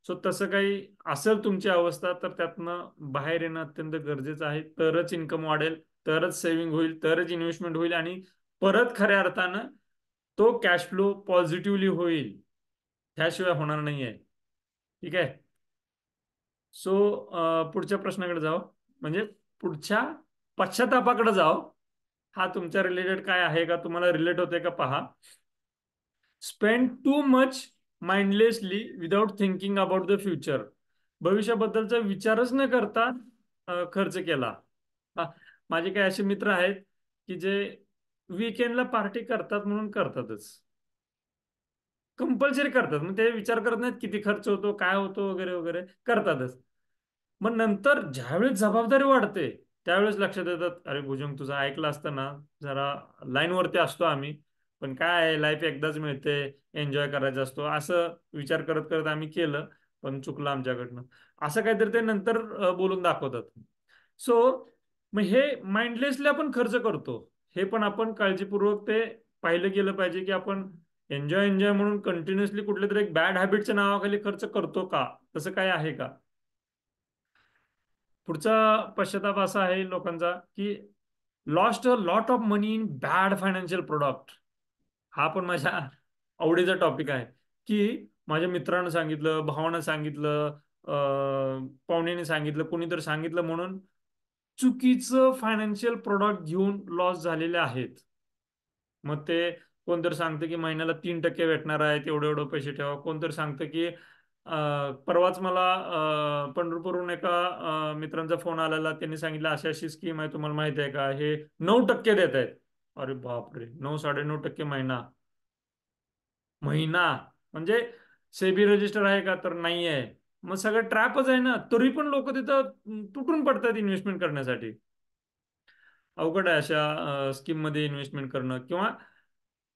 सो तसं काही असेल तुमची अवस्था तर त्यातनं बाहेर येणं अत्यंत गरजेचं आहे. तरच इन्कम वाढेल, तरच सेव्हिंग होईल, तरच इन्व्हेस्टमेंट होईल आणि परत खऱ्या अर्थानं तो कॅश फ्लो पॉझिटिव्हली होईल. त्याशिवाय होणार नाहीये. ठीक आहे. सो पुढच्या प्रश्नाकडे जाऊ. म्हणजे पुढच्या पश्चातापाकडे जाऊ. हा तुमच्या रिलेटेड काय आहे का, तुम्हाला रिलेट होते का पहा. Spend too much mindlessly without thinking about the future. भविष्याबद्दलचा विचारच न करता खर्च केला. हा, माझे काही असे मित्र आहेत की जे वीकेंडला पार्टी करतात म्हणून करतातच. कंपल्सरी करतात. मग ते विचार करत नाहीत किती खर्च होतो, काय होतो, वगैरे वगैरे करतातच. मग नंतर ज्यावेळेस जबाबदारी वाढते त्यावेळेस लक्षात येतात, अरे भुजंग तुझं ऐकलं असतं ना, जरा लाईन वरती असतो आम्ही, पण काय आहे लाईफ एकदाच मिळते, एन्जॉय करायचा असतो, असं विचार करत करत आम्ही केलं, पण चुकलं आमच्याकडनं. असं काहीतरी ते नंतर बोलून दाखवतात. सो मग हे माइंडलेसली आपण खर्च करतो. हे पण आपण काळजीपूर्वक ते पाहिलं गेलं पाहिजे की आपण एन्जॉय एन्जॉय म्हणून कंटिन्युअसली कुठल्या तरी एक बॅड हॅबिटच्या नावाखाली खर्च करतो का, तसं काय आहे का. पुढचा पश्चाताप असा आहे लोकांचा की lost a lot of money in bad financial product. हा पण माझ्या आवडीचा टॉपिक आहे. की माझ्या मित्रानं सांगितलं, भावानं सांगितलं, पाहुण्याने सांगितलं, कोणीतरी सांगितलं म्हणून चुकीचं फायनान्शियल प्रोडक्ट घेऊन लॉस झालेले आहेत. मग ते कोणतरी सांगतं की महिन्याला 3% भेटणार आहे, तेवढे एवढे पैसे ठेवा. कोणतरी सांगतं की परवाच मला पंढरपूरहून एका मित्रांचा फोन आलेला. त्यांनी सांगितलं अशी अशी स्कीम आहे, तुम्हाला माहिती आहे का, हे 9% देत आहेत. अरे बापरे, 9-9.5% महिना. महिना म्हणजे सेबी रजिस्टर आहे का, तर नाही आहे. मग सगळं ट्रॅपच आहे ना. तरी पण लोक तिथं तुटून पडतात इन्व्हेस्टमेंट करण्यासाठी. अवघड आहे अशा स्कीम मध्ये इन्व्हेस्टमेंट करणं, किंवा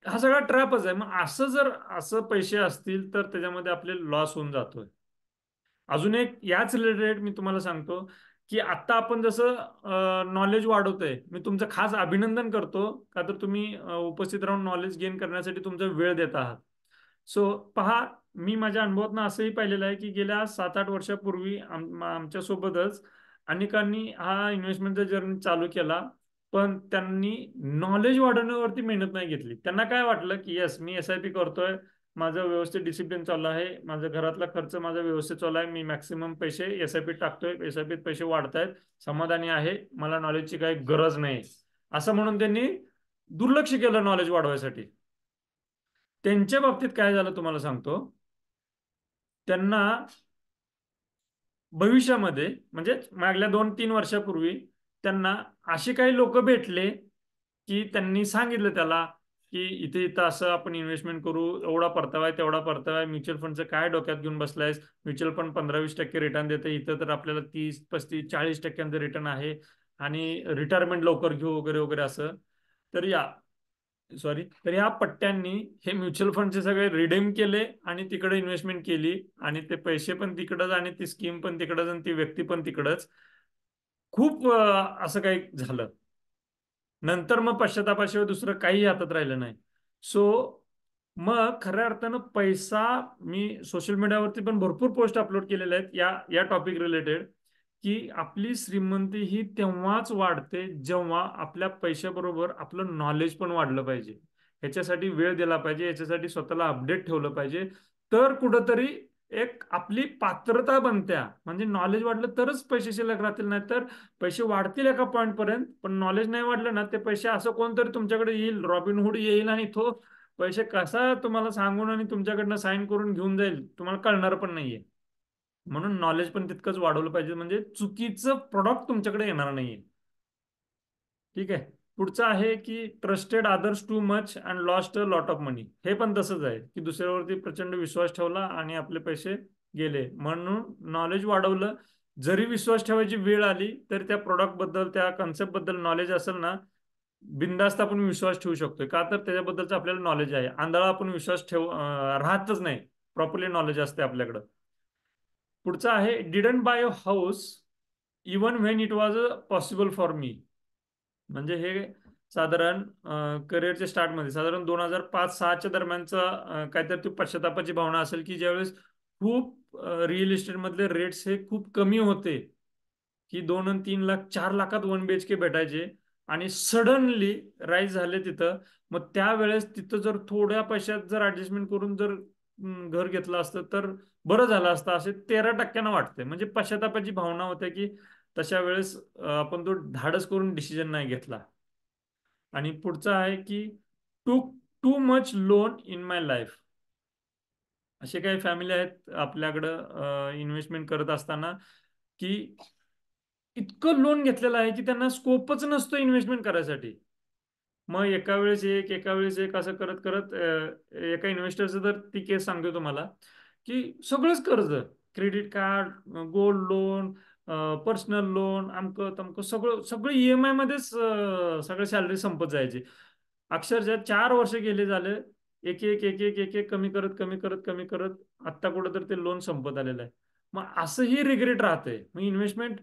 हा सगळा ट्रॅपच आहे. मग असं जर असं पैसे असतील तर त्याच्यामध्ये आपले लॉस होऊन जातोय. अजून एक याच रिलेटेड मी तुम्हाला सांगतो की आता आपण जसं नॉलेज वाढवतोय, मी तुमचं खास अभिनंदन करतो का, तर तुम्ही उपस्थित राहून नॉलेज गेन करण्यासाठी तुमचा वेळ देत आहात. सो पहा, मी माझ्या अनुभवातनं असंही पाहिलेलं आहे की गेल्या 7-8 वर्षापूर्वी आमच्या सोबतच अनेकांनी हा इन्व्हेस्टमेंटचा जर्नी चालू केला. पण त्यांनी नॉलेज वाढवण्यावरती मेहनत नाही घेतली. त्यांना काय वाटलं की येस मी SIP करतोय, माझं व्यवस्थित डिसिप्लिन चालू आहे, माझं घरातला खर्च माझा व्यवस्थित चालू आहे, मी मॅक्सिमम पैसे SIP टाकतोय, SIP पैसे वाढतायत, समाधानी आहे, मला नॉलेजची काही गरज नाही, असं म्हणून त्यांनी दुर्लक्ष केलं नॉलेज वाढवायसाठी. त्यांच्या बाबतीत काय झालं तुम्हाला सांगतो. त्यांना भविष्यामध्ये म्हणजे मागल्या 2-3 वर्षापूर्वी त्यांना असे काही लोक भेटले की त्यांनी सांगितलं त्याला की इथे इथं असं आपण इन्व्हेस्टमेंट करू, एवढा परतावा आहे, तेवढा परतावा आहे, म्युच्युअल फंडचं काय डोक्यात घेऊन बसलायस, म्युच्युअल फंड 15-20% रिटर्न देते, इथं तर आपल्याला 30-35-40% रिटर्न आहे आणि रिटायरमेंट लवकर घेऊ वगैरे वगैरे असं. तर या सॉरी तर ह्या पट्ट्यांनी हे म्युच्युअल फंडचे सगळे रिडीम केले आणि तिकडे इन्व्हेस्टमेंट केली, आणि ते पैसे पण तिकडच आणि ती स्कीम पण तिकडच आणि ती व्यक्ती पण तिकडच. खूप असं काही झालं. नंतर मग पश्चातापाशिवाय दुसरं काही हातात राहिलं नाही. सो मग खऱ्या अर्थानं पैसा, मी सोशल मीडियावरती पण भरपूर पोस्ट अपलोड केलेले आहेत या या टॉपिक रिलेटेड, की आपली श्रीमंती ही तेव्हाच वाढते जेव्हा आपल्या पैशाबरोबर आपलं नॉलेज पण वाढलं पाहिजे. ह्याच्यासाठी वेळ दिला पाहिजे, याच्यासाठी स्वतःला अपडेट ठेवलं पाहिजे. तर कुठंतरी एक आपली पात्रता बनत्या, म्हणजे नॉलेज वाढलं तरच पैसे शिल्लक राहतील. नाही तर पैसे वाढतील एका पॉईंट पर्यंत, पण नॉलेज नाही वाढलं ना, ते पैसे असं कोणतरी तुमच्याकडे येईल, रॉबिनहुड येईल आणि तो पैसे कसा तुम्हाला सांगून आणि तुमच्याकडनं साईन करून घेऊन जाईल तुम्हाला कळणार पण नाहीये. म्हणून नॉलेज पण तितकंच वाढवलं पाहिजे, म्हणजे चुकीचं प्रोडक्ट तुमच्याकडे येणार नाहीये. ठीक आहे. पुढचं आहे की trusted others too much and lost a lot of money. हे पण तसंच आहे की दुसऱ्यावरती प्रचंड विश्वास ठेवला आणि आपले पैसे गेले. म्हणून नॉलेज वाढवलं. जरी विश्वास ठेवायची वेळ आली तर त्या प्रोडक्ट बद्दल, त्या कन्सेप्ट बद्दल नॉलेज असेल ना, बिनधास्त आपण विश्वास ठेवू शकतोय. का तर त्याच्याबद्दलचं आपल्याला नॉलेज आहे. आंधळा आपण विश्वास राहतच नाही. प्रॉपरली नॉलेज असते आपल्याकडं. पुढचं आहे didn't buy a house even when it was possible for me. म्हणजे हे साधारण करिअरच्या स्टार्टमध्ये साधारण 2005-06च्या दरम्यानचा काहीतरी ती पश्चातापाची भावना असेल, की ज्यावेळेस खूप रिअल इस्टेट मधले रेट्स हे खूप कमी होते, की 2 आणि 3 लाख 4 लाखात 1 BHK भेटायचे, आणि सडनली राईज झाले तिथं. मग त्यावेळेस तिथं जर थोड्या पैशात जर ऍडजस्टमेंट करून जर घर घेतलं असतं तर बरं झालं असतं, असे 13% वाटते. म्हणजे पश्चातापाची भावना होते की तशा वेळेस आपण तो धाडस करून डिसिजन नाही घेतला. आणि पुढचा आहे की took too much loan in my life. असे काही फॅमिली आहेत आपल्याकडं इन्व्हेस्टमेंट करत असताना, की इतकं लोन घेतलेलं आहे की त्यांना स्कोपच नसतो इन्व्हेस्टमेंट करायसाठी. मग एका वेळेस एक, एका वेळेस एक, असं करत करत एका इन्व्हेस्टरचं तर ती केस सांगतो तुम्हाला, की सगळंच कर्ज, credit card, gold loan, personal loan, अमकं तमकं, सगळं सगळं ईएमआय मध्येच सगळं सॅलरी संपत जायची. अक्षरशः 4 वर्ष गेले झाले, एक एक एक एक एक एक कमी करत कमी करत कमी करत आत्ता कुठं तर ते लोन संपत आलेलं आहे. मग असंही रिग्रेट राहतंय. मग इन्व्हेस्टमेंट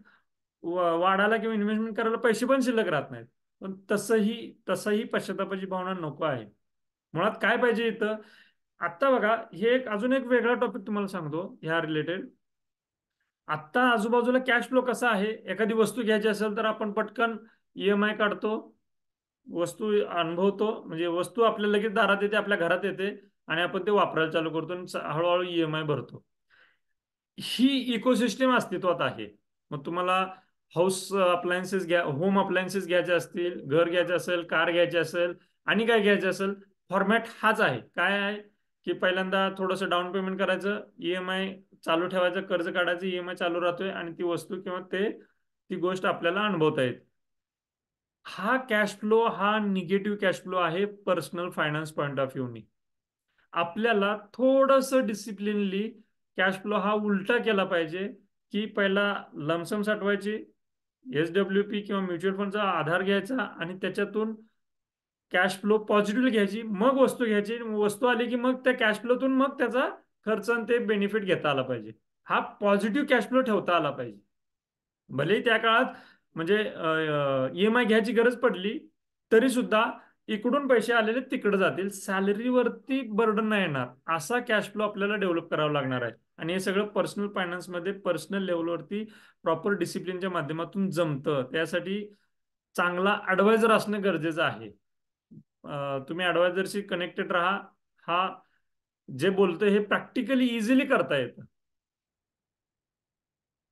वाढायला किंवा इन्व्हेस्टमेंट करायला पैसे पण शिल्लक राहत नाहीत. पण तसंही पश्चातापाची भावना नको आहे. मुळात काय पाहिजे इथं, आता बघा, हे एक अजून एक वेगळा टॉपिक तुम्हाला सांगतो ह्या रिलेटेड. आत्ता आजूबाजूला कॅश फ्लो कसा आहे, एखादी वस्तू घ्यायची असेल तर आपण पटकन ईएमआय काढतो, वस्तू अनुभवतो, म्हणजे वस्तू आपल्या लगेच दारात येते, आपल्या घरात येते, आणि आपण ते वापरायला चालू करतो आणि हळूहळू ईएमआय भरतो. ही इकोसिस्टम अस्तित्वात आहे. मग तुम्हाला हाऊस अप्लायन्सेस घ्या, होम अप्लायन्सेस घ्यायचे असतील, घर घ्यायचे असेल, कार घ्यायची असेल, आणि काय घ्यायचे असेल, फॉर्मॅट हाच आहे. काय आहे की पहिल्यांदा थोडंसं डाऊन पेमेंट करायचं, ईएमआय चालू ठेवायचं, कर्ज काढायचं, ईएमआय चालू राहतोय, आणि ती वस्तू किंवा ती गोष्ट आपल्याला अनुभवता येते. हा कॅश फ्लो हा निगेटिव्ह कॅश फ्लो आहे पर्सनल फायनान्स पॉईंट ऑफ व्ह्यूनी. आपल्याला थोडस डिसिप्लिनली कॅश फ्लो हा उलटा केला पाहिजे, की पहिला लमसम साठवायची, SWP किंवा म्युच्युअल फंडचा आधार घ्यायचा, आणि त्याच्यातून कॅश फ्लो पॉझिटिव्ह घ्यायची, मग वस्तू घ्यायची, वस्तू आली की मग त्या कॅश फ्लोतून मग त्याचा खर्च आणि ते बेनिफिट घेता आला पाहिजे. हा पॉझिटिव्ह कॅश फ्लो ठेवता आला पाहिजे. भलेही त्या काळात म्हणजे ईएमआय घ्यायची गरज पडली तरी सुद्धा इकडून पैसे आलेले तिकडे जातील, सॅलरीवरती बर्डन नाही येणार, असा कॅश फ्लो आपल्याला डेव्हलप करावा लागणार आहे. आणि हे सगळं पर्सनल फायनान्समध्ये पर्सनल लेवलवरती प्रॉपर डिसिप्लिनच्या माध्यमातून जमतं. त्यासाठी चांगला ऍडवायझर असणं गरजेचं आहे. तुम्ही ऍडवायझरशी कनेक्टेड राहा. हा जे बोलतोय हे प्रॅक्टिकली इझिली करता येतं.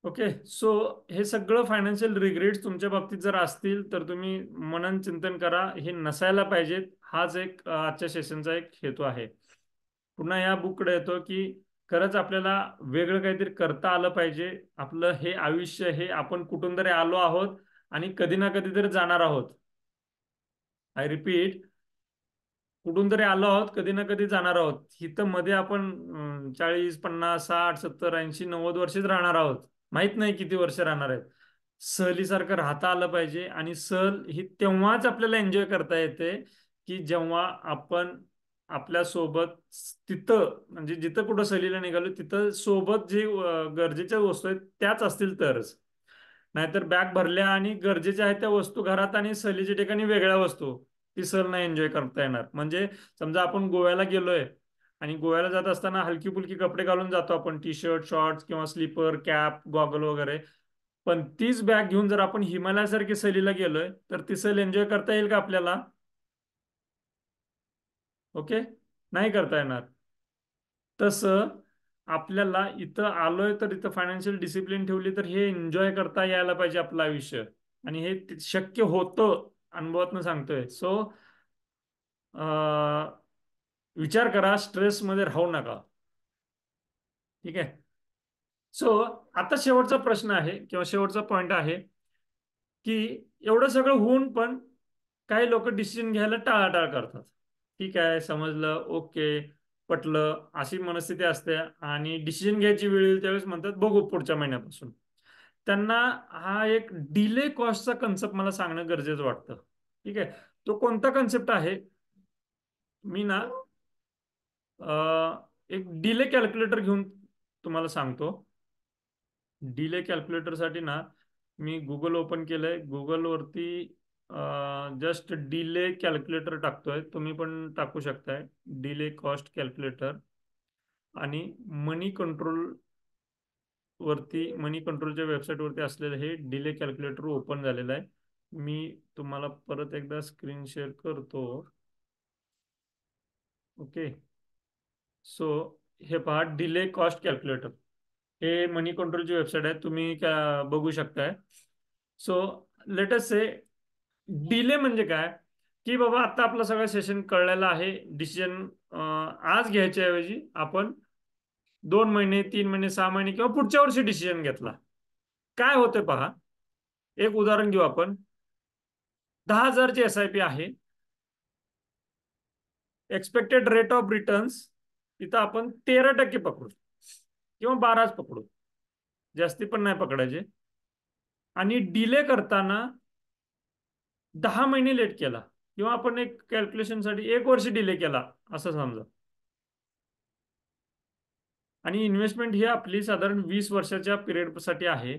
ओके. सो हे सगळं फायनान्शियल रिग्रेट्स तुमच्या बाबतीत जर असतील तर तुम्ही मनन चिंतन करा, हे नसायला पाहिजेत. हाच एक आजच्या सेशनचा एक हेतू आहे. पुन्हा या बुककडे येतो की खरंच आपल्याला वेगळं काहीतरी करता आलं पाहिजे. आपलं हे आयुष्य हे आपण कुठून तरी आलो आहोत आणि कधी ना कधी तरी जाणार आहोत. आय रिपीट, कुठून तरी आलो आहोत, कधी ना कधी जाणार आहोत. इथं मध्ये आपण 40, 50, 60, 70, 80, 90 वर्षच राहणार आहोत. माहित नाही किती वर्ष राहणार आहेत. सहलीसारखं राहता आलं पाहिजे. आणि सहल ही तेव्हाच आपल्याला एन्जॉय करता येते की जेव्हा आपण आपल्या सोबत तिथं, म्हणजे जिथं कुठं सहलीला निघालो तिथं सोबत जे गरजेच्या वस्तू आहेत त्याच असतील तरच. नाहीतर बॅग भरल्या आणि गरजेच्या आहेत त्या वस्तू घरात आणि सहलीच्या ठिकाणी वेगळ्या वस्तू, ती सहल नाही एन्जॉय करता येणार. म्हणजे समजा आपण गोव्याला गेलोय आणि गोव्याला जात असताना हलकी फुलकी कपडे घालून जातो आपण, टी शर्ट शॉर्ट्स किंवा स्लीपर कॅप गॉगल वगैरे. पण तीच बॅग घेऊन जर आपण हिमालयासारखी सहलीला गेलोय तर ती सहल एन्जॉय करता येईल का आपल्याला? ओके, नाही करता येणार. तसं आपल्याला इथं आलोय तर इथं फायनान्शियल डिसिप्लिन ठेवली तर हे एन्जॉय करता यायला पाहिजे आपलं आयुष्य. आणि हे शक्य होतं, अनुभवातनं सांगतोय. सो विचार करा, स्ट्रेसमध्ये राहू नका. ठीक आहे. सो आता शेवटचा प्रश्न आहे किंवा शेवटचा पॉइंट आहे की एवढं सगळं होऊन पण काही लोक डिसिजन घ्यायला टाळाटाळ करतात. ठीक आहे, समजलं, ओके, पटलं, अशी मनस्थिती असते. आणि डिसिजन घ्यायची वेळ येईल त्यावेळेस म्हणतात बघू पुढच्या महिन्यापासून. त्यांना हा एक डिले कॉस्टचा कन्सेप्ट मला सांगणं गरजेचं वाटतं. ठीक आहे. तो कोणता कन्सेप्ट आहे? मी ना एक डिले कॅल्क्युलेटर घेऊन तुम्हाला सांगतो. डिले कॅल्क्युलेटरसाठी ना मी गुगल ओपन केलंय. गुगलवरती जस्ट डिले कॅल्क्युलेटर टाकतोय, तुम्ही पण टाकू शकताय डिले कॉस्ट कॅल्क्युलेटर. आणि मनी कंट्रोल मनी कंट्रोलच्या वेबसाईटवरती असलेलं हे डिले कॅल्क्युलेटर ओपन झालेलं आहे. मी तुम्हाला परत एकदा स्क्रीन शेअर करतो. ओके. सो हे पहा, डिले कॉस्ट कॅल्क्युलेटर हे मनी कंट्रोलची वेबसाईट आहे, तुम्ही का बघू शकताय. सो लेट अस से डिले म्हणजे काय, की बाबा आता आपलं सगळं सेशन कळलेलं आहे. डिसिजन आज घ्यायच्या ऐवजी आपण 2 महिने, 3 महिने, 6 महिने किंवा पुढच्या वर्षी डिसिजन घेतला. काय होते पहा, एक उदाहरण घेऊ आपण. 10,000ची SIP आहे. एक्सपेक्टेड रेट ऑफ रिटर्न्स इथं आपण 13% पकडू किंवा 12च पकडू, जास्ती पण नाही पकडायचे. आणि डिले करताना 10 महिने लेट केला किंवा आपण एक कॅल्क्युलेशनसाठी 1 वर्ष डिले केला असं समजा. आणि इन्व्हेस्टमेंट ही आपली साधारण 20 वर्षाच्या पिरियडसाठी आहे.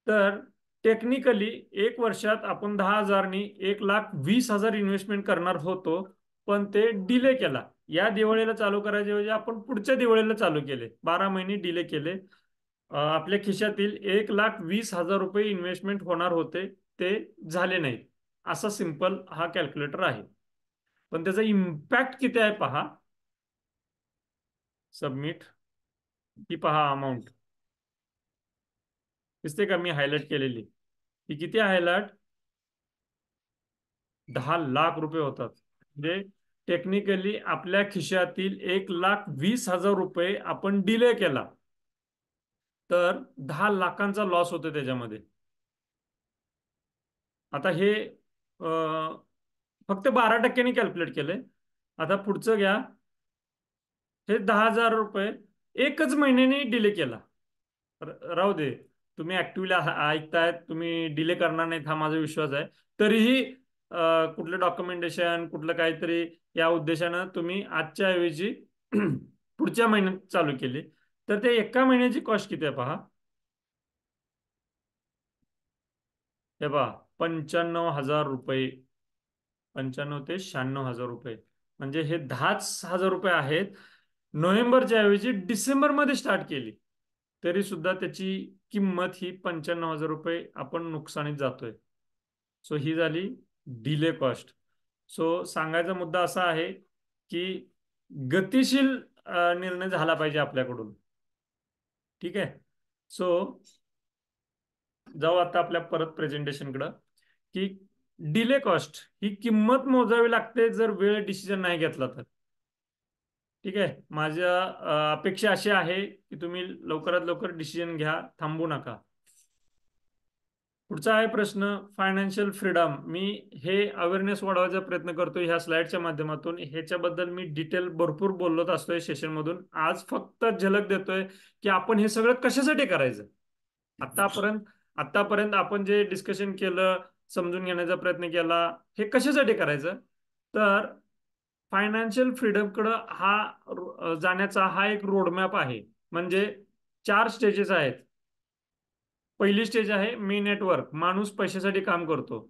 तर टेक्निकली 1 वर्षात आपण 10,000नी 1,20,000 इन्व्हेस्टमेंट करणार होतो. पण ते डिले केला. या दिवाळीला चालू करायच्या ऐवजी आपण पुढच्या दिवाळीला चालू केले, 12 महिने डिले केले. आपल्या खिशातील 1,20,000 रुपये इन्व्हेस्टमेंट होणार होते, ते झाले नाहीत. असा सिंपल हा कॅल्क्युलेटर आहे. पण त्याचा इम्पॅक्ट किती आहे पहा. सबमिट, ही पहा अमाऊंट दिसते का, मी हायलाइट केलेली. ही किती हायलाइट? 10 लाख रुपये होतात. म्हणजे टेक्निकली आपल्या खिशातील 1,20,000 रुपये आपण डिले केला तर 10 लाखांचा लॉस होतो त्याच्यामध्ये. आता हे फक्त 12%नी कॅल्क्युलेट केलंय. आता पुढचं घ्या. हे 10,000 रुपये एकच महिन्याने डिले केला. राहू दे, तुम्ही ऍक्टिव्हली ऐकतायत, तुम्ही डिले करणार नाहीत हा माझा विश्वास आहे. तरीही कुठलं डॉक्युमेंटेशन कुठलं काहीतरी या उद्देशानं तुम्ही आजच्या ऐवजी पुढच्या महिन्यात चालू केली. तर ते एका महिन्याची कॉस्ट किती आहे पहा. हे पहा, 95,000 रुपये. 95 ते 96,000 रुपये. म्हणजे हे 10,000 रुपये आहेत. नोव्हेंबरच्या ऐवजी डिसेंबरमध्ये स्टार्ट केली तरी सुद्धा त्याची किंमत ही 95,000 रुपये आपण नुकसानीत जातोय. सो ही झाली डिले कॉस्ट. सो सांगायचा मुद्दा असा आहे की गतिशील निर्णय झाला पाहिजे आपल्याकडून. ठीक आहे. सो जाऊ आता आपल्या परत प्रेझेंटेशनकडं. की डिले कॉस्ट ही किंमत मोजावी लागते जर वेळ डिसिजन नाही घेतला तर. ठीक आहे. माझ्या अपेक्षा अशी आहे की तुम्ही लवकरात लवकर डिसिजन घ्या, थांबू नका. पुढचा आहे प्रश्न फायनान्शियल फ्रीडम. मी हे अवेअरनेस वाढवायचा प्रयत्न करतोय ह्या स्लाइडच्या माध्यमातून. ह्याच्याबद्दल मी डिटेल भरपूर बोलत असतोय सेशन मधून. आज फक्त झलक देतोय की आपण हे सगळं कशासाठी करायचं. आतापर्यंत आतापर्यंत आपण जे डिस्कशन केलं, समजून घेण्याचा प्रयत्न केला, हे कशासाठी करायचं? तर फायनान्शियल फ्रीडमकडं जाण्याचा हा एक रोडमॅप आहे. म्हणजे 4 स्टेजेस आहेत. पहिली स्टेज आहे मे नेटवर्क, माणूस पैशासाठी काम करतो.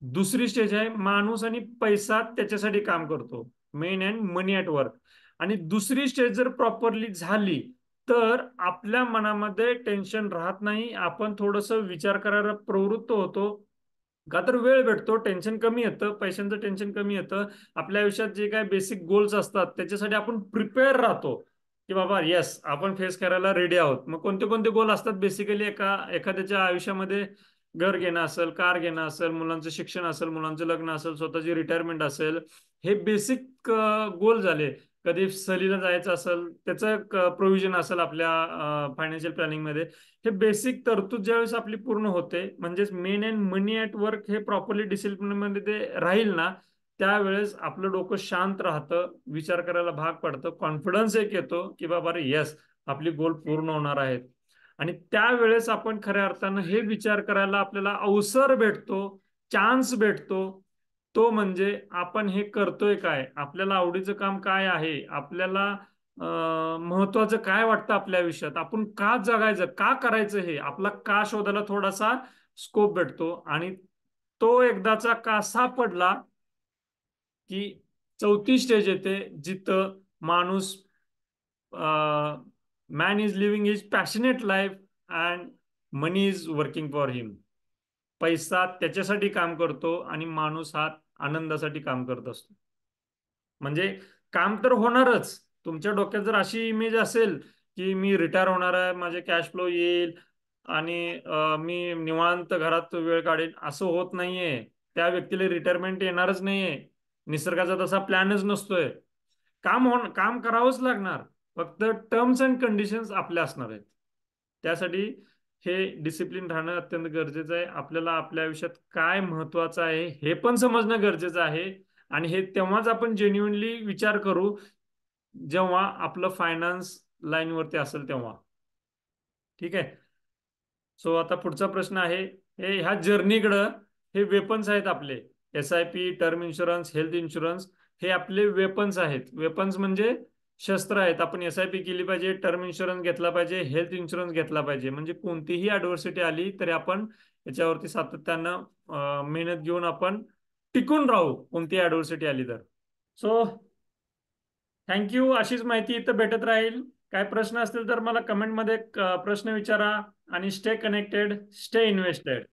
दुसरी स्टेज आहे माणूस आणि पैसा त्याच्यासाठी काम करतो, men and money at work. आणि दुसरी स्टेज जर प्रॉपरली झाली तर आपल्या मनामध्ये टेन्शन राहत नाही, आपण थोडस विचार करायला प्रवृत्त होतो. का तर वेळ भेटतो, टेन्शन कमी येतं, पैशांचं टेन्शन कमी येतं. आपल्या आयुष्यात जे काय बेसिक गोल्स असतात त्याच्यासाठी आपण प्रिपेअर राहतो, की बाबा येस आपण फेस करायला रेडी आहोत. मग कोणते कोणते गोल असतात बेसिकली? एखाद्याच्या आयुष्यामध्ये घर घेणं असेल, कार घेणं असेल, मुलांचं शिक्षण असेल, मुलांचं लग्न असेल, स्वतःची रिटायरमेंट असेल, हे बेसिक गोल झाले. कधी सहलीला जायचं असेल त्याचं प्रोव्हिजन असेल आपल्या फायनान्शियल प्लॅनिंग मध्ये. हे बेसिक तरतूद ज्यावेळेस आपली पूर्ण होते, म्हणजेच men and money at work हे प्रॉपरली डिसिप्लिन मध्ये ते राहील ना, त्यावेळेस आपलं डोकं शांत राहतं, विचार करायला भाग पडतं, कॉन्फिडन्स एक येतो की बाबा येस आपली गोल पूर्ण होणार आहेत. आणि त्यावेळेस आपण खऱ्या अर्थानं हे विचार करायला आपल्याला अवसर भेटतो, चान्स भेटतो. तो म्हणजे आपण हे करतोय काय, आपल्याला आवडीचं काम काय आहे, आपल्याला महत्वाचं काय वाटतं आपल्या आयुष्यात, आपण का जगायचं, का करायचं, हे आपला का शोधायला थोडासा स्कोप भेटतो. आणि तो एकदाचा का सापडला की चौथी स्टेज येते, जिथं माणूस man is living his passionate life and money is working for him. पैसा त्याच्यासाठी काम करतो आणि माणूस हा आनंदासाठी काम करत असतो. म्हणजे काम तर होणारच. तुमच्या डोक्यात जर अशी इमेज असेल की मी रिटायर होणार आहे, माझे कॅश फ्लो येईल आणि मी निवांत घरात वेळ काढेन, असं होत नाहीये. त्या व्यक्तीला रिटायरमेंट येणारच नाहीये. निसर्गाचा तसा प्लॅनच नसतोय. काम करावंच लागणार. फक्त टर्म्स अँड कंडिशन्स आपल्या असणार आहेत. त्यासाठी हे डिसिप्लिन राहणं अत्यंत गरजेचं आहे. आपल्याला आपल्या आयुष्यात काय महत्वाचं आहे हे पण समजणं गरजेचं आहे. आणि हे तेव्हाच आपण जेन्युइनली विचार करू, जेव्हा आपलं फायनान्स लाईनवरती असेल तेव्हा. ठीक आहे. सो आता पुढचा प्रश्न आहे, हे ह्या जर्नीकडं हे वेपन्स आहेत आपले. SIP, term insurance, health insurance, हे आपले वेपन्स आहेत. वेपन्स म्हणजे शस्त्र आहेत. आपण SIP केली पाहिजे, टर्म इन्शुरन्स घेतला पाहिजे, हेल्थ इन्शुरन्स घेतला पाहिजे. म्हणजे कोणतीही ॲडव्हर्सिटी आली तरी आपण याच्यावरती सातत्यानं मेहनत घेऊन आपण टिकून राहू, कोणतीही ॲडव्हर्सिटी आली तर. So thank you. अशीच माहिती इथं भेटत राहील. काय प्रश्न असतील तर मला कमेंटमध्ये प्रश्न विचारा. आणि स्टे कनेक्टेड, स्टे इन्व्हेस्टेड.